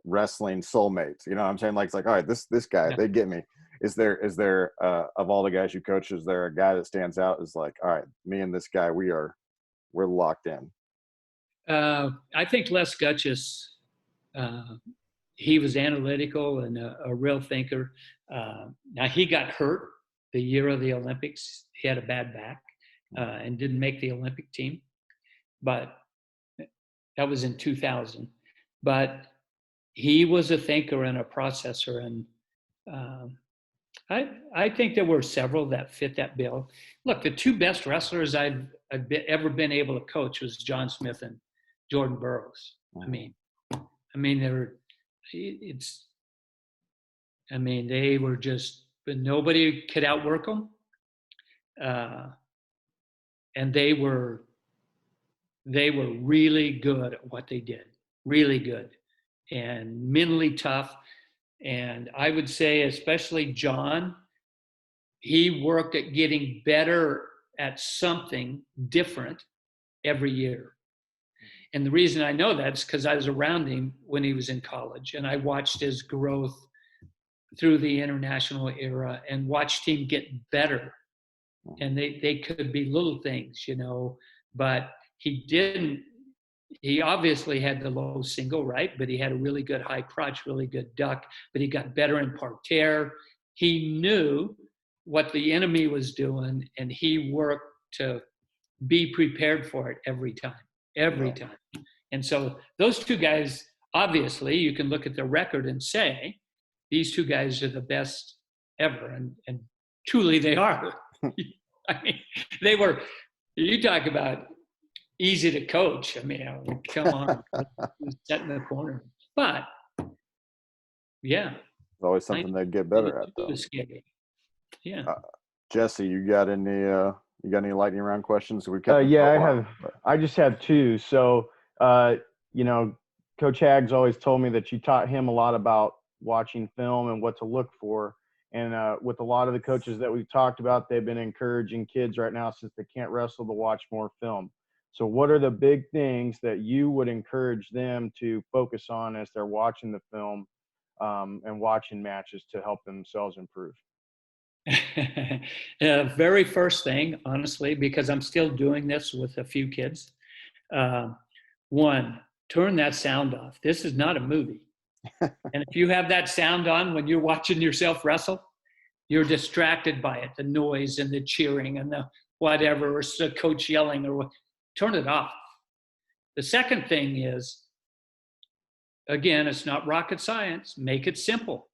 wrestling soulmates. You know what I'm saying? Like it's like, all right, this guy, they get me. Is there of all the guys you coach, is there a guy that stands out as like, all right, me and this guy, we're locked in? I think Les Gutchess, he was analytical and a real thinker. Now he got hurt the year of the Olympics. He had a bad back and didn't make the Olympic team, but that was in 2000. But he was a thinker and a processor, and I think there were several that fit that bill. Look, the two best wrestlers I've ever been able to coach was John Smith and Jordan Burrows. I mean, they were just, but nobody could outwork them, and they were really good at what they did, really good, and mentally tough. And I would say, especially John, he worked at getting better at something different every year. And the reason I know that is because I was around him when he was in college, and I watched his growth through the international era and watched him get better. And they could be little things, but he didn't. He obviously had the low single, right? But he had a really good high crotch, really good duck, but he got better in parterre. He knew what the enemy was doing, and he worked to be prepared for it every time. And so those two guys, obviously, you can look at the record and say, these two guys are the best ever. And truly they are. I mean, they were, you talk about easy to coach. I mean, come on, set in the corner. But yeah, There's always something they'd get better at, though. Yeah. Jesse, you got any lightning round questions? I just have two. So, Coach Hags always told me that you taught him a lot about watching film and what to look for. And with a lot of the coaches that we've talked about, they've been encouraging kids right now, since they can't wrestle, to watch more film. So what are the big things that you would encourage them to focus on as they're watching the film and watching matches to help themselves improve? Very first thing, honestly, because I'm still doing this with a few kids. One, turn that sound off. This is not a movie. And if you have that sound on when you're watching yourself wrestle, you're distracted by it, the noise and the cheering and the whatever, or the coach yelling, or what. Turn it off. The second thing is, again, it's not rocket science. Make it simple.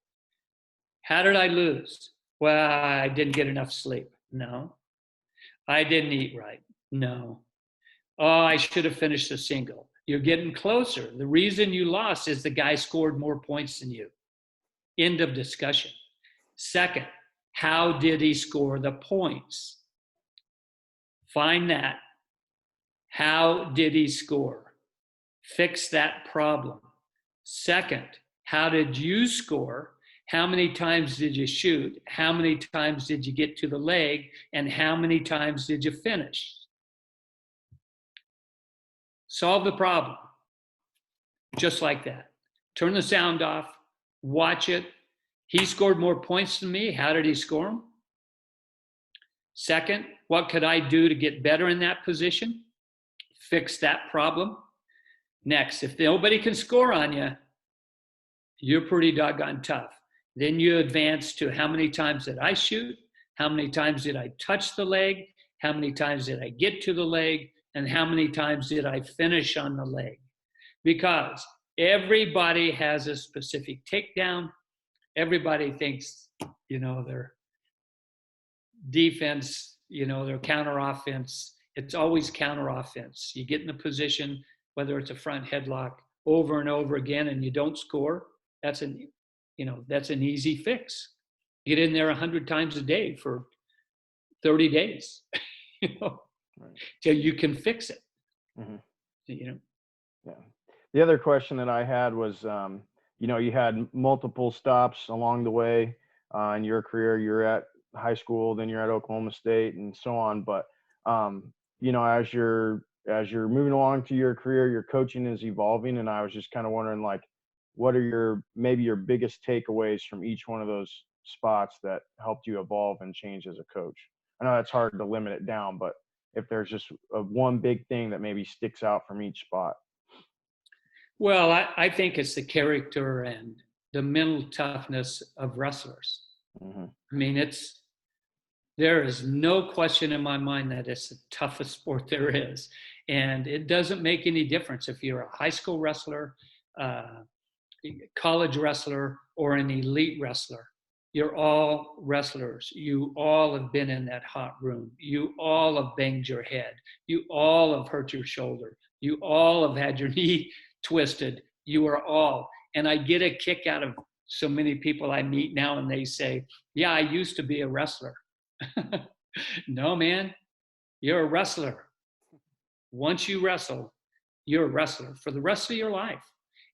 How did I lose? Well, I didn't get enough sleep. No. I didn't eat right. No. Oh, I should have finished the single. You're getting closer. The reason you lost is the guy scored more points than you. End of discussion. Second, how did he score the points? Find that. How did he score? Fix that problem. Second, how did you score? How many times did you shoot? How many times did you get to the leg? And how many times did you finish? Solve the problem. Just like that. Turn the sound off. Watch it. He scored more points than me. How did he score them? Second, what could I do to get better in that position? Fix that problem. Next, if nobody can score on you, you're pretty doggone tough. Then you advance to how many times did I shoot? How many times did I touch the leg? How many times did I get to the leg? And how many times did I finish on the leg? Because everybody has a specific takedown. Everybody thinks, their defense, their counter offense. It's always counter offense. You get in a position, whether it's a front headlock, over and over again, and you don't score. That's an easy fix. Get in there 100 times a day for 30 days, Right. till you can fix it. Mm-hmm. Yeah. The other question that I had was, you had multiple stops along the way in your career. You're at high school, then you're at Oklahoma State, and so on. But as you're moving along to your career, your coaching is evolving, and I was just kind of wondering, like, what are your biggest takeaways from each one of those spots that helped you evolve and change as a coach? I know that's hard to limit it down, but if there's just one big thing that maybe sticks out from each spot. Well, I think it's the character and the mental toughness of wrestlers. Mm-hmm. I mean, there is no question in my mind that it's the toughest sport there is. And it doesn't make any difference if you're a high school wrestler, college wrestler, or an elite wrestler. You're all wrestlers. You all have been in that hot room. You all have banged your head. You all have hurt your shoulder. You all have had your knee twisted. You are all. And I get a kick out of so many people I meet now, and they say, yeah, I used to be a wrestler. No, man, you're a wrestler. Once you wrestle, you're a wrestler for the rest of your life.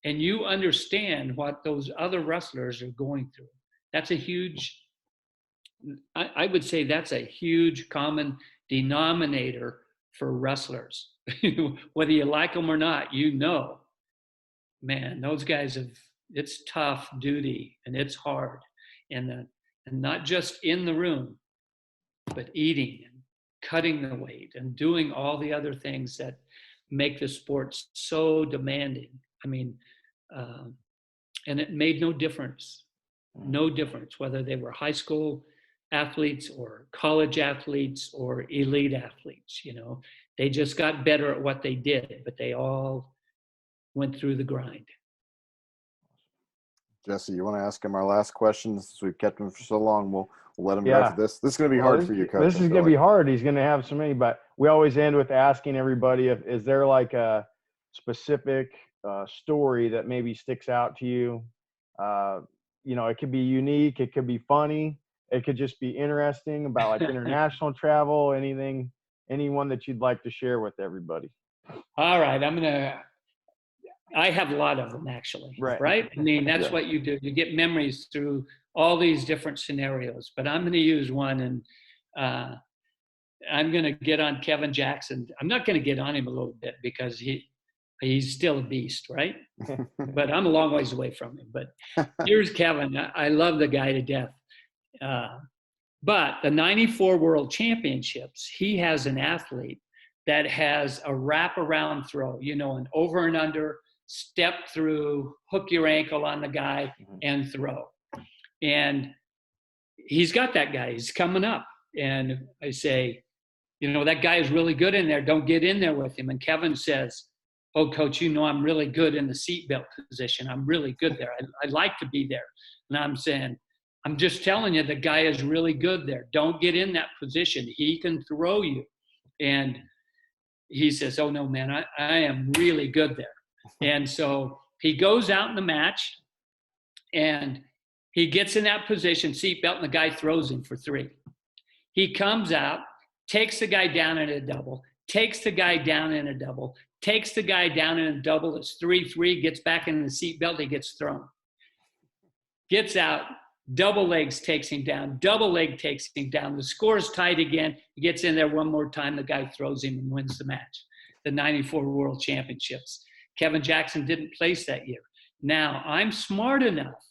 And you understand what those other wrestlers are going through. That's a huge, I would say that's a huge common denominator for wrestlers. Whether you like them or not, man, those guys it's tough duty and it's hard. And not just in the room, but eating and cutting the weight and doing all the other things that make the sport so demanding. I mean, and it made no difference whether they were high school athletes or college athletes or elite athletes. They just got better at what they did, but they all went through the grind. Jesse, you want to ask him our last question? Since we've kept him for so long, we'll let him go to this. This is going to be hard for you, Coach. This is going to be hard. He's going to have so many, but we always end with asking everybody, is there like a specific story that maybe sticks out to you? It could be unique. It could be funny. It could just be interesting about like international travel, anyone that you'd like to share with everybody. All right. I have a lot of them, actually. Right? I mean, that's what you do. You get memories through all these different scenarios, but I'm going to use one, and I'm going to get on Kevin Jackson. I'm not going to get on him a little bit because he's still a beast, right? But I'm a long ways away from him. But here's Kevin. I love the guy to death. But the 94 World Championships, he has an athlete that has a wraparound throw, an over and under, step through, hook your ankle on the guy, and throw. And he's got that guy. He's coming up. And I say, that guy is really good in there. Don't get in there with him. And Kevin says, oh, coach, I'm really good in the seatbelt position. I'm really good there. I like to be there. And I'm saying, I'm just telling you, the guy is really good there. Don't get in that position. He can throw you. And he says, oh, no, man, I am really good there. And so he goes out in the match, and he gets in that position, seatbelt, and the guy throws him for 3. He comes out, takes the guy down in a double, takes the guy down in a double, takes the guy down in a double. It's 3-3, gets back in the seatbelt, he gets thrown. Gets out, double legs takes him down, double leg takes him down. The score's tied again. He gets in there one more time, the guy throws him and wins the match. The 94 World Championships. Kevin Jackson didn't place that year. Now, I'm smart enough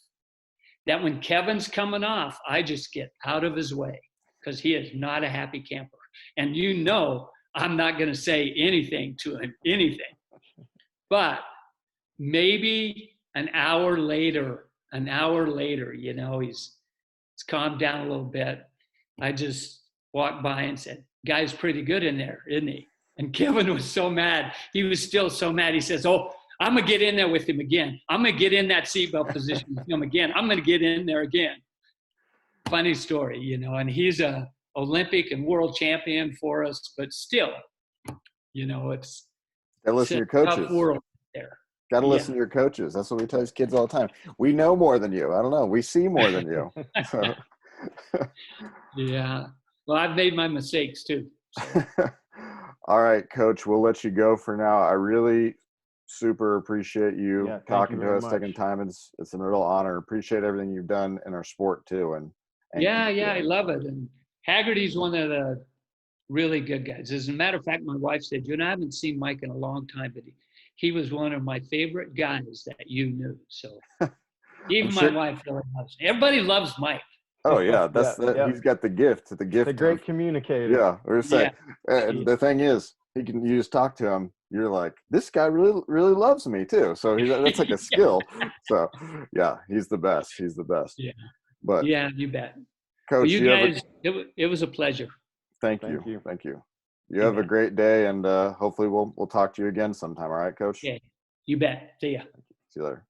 that when Kevin's coming off, I just get out of his way because he is not a happy camper. And I'm not going to say anything to him, anything. But maybe an hour later, he's calmed down a little bit. I just walked by and said, guy's pretty good in there, isn't he? And Kevin was so mad. He was still so mad. He says, oh, I'm going to get in there with him again. I'm going to get in that seatbelt position with him again. I'm going to get in there again. Funny story, and he's a Olympic and world champion for us, but still, it's Gotta listen to your a tough coaches. world there. Gotta listen to your coaches. That's what we tell these kids all the time. We know more than you. I don't know. We see more than you. So. Yeah. Well, I've made my mistakes too. So. All right, Coach, we'll let you go for now. I really super appreciate you talking to us, taking time. It's a real honor. Appreciate everything you've done in our sport too. And I love it. And Haggerty's one of the really good guys. As a matter of fact, my wife said, I haven't seen Mike in a long time, but he was one of my favorite guys that you knew. So even my wife really loves him. Everybody loves Mike. Oh yeah, he's got the gift. The great communicator. Yeah, we're saying. And the thing is, you just talk to him. You're like, this guy really, really loves me too. So that's like a skill. So yeah, he's the best. He's the best. Yeah. But yeah, you bet. Coach, well, you guys, it was a pleasure. Thank you. You have a great day, and hopefully we'll talk to you again sometime. All right, Coach? Yeah, you bet. See ya. See you later.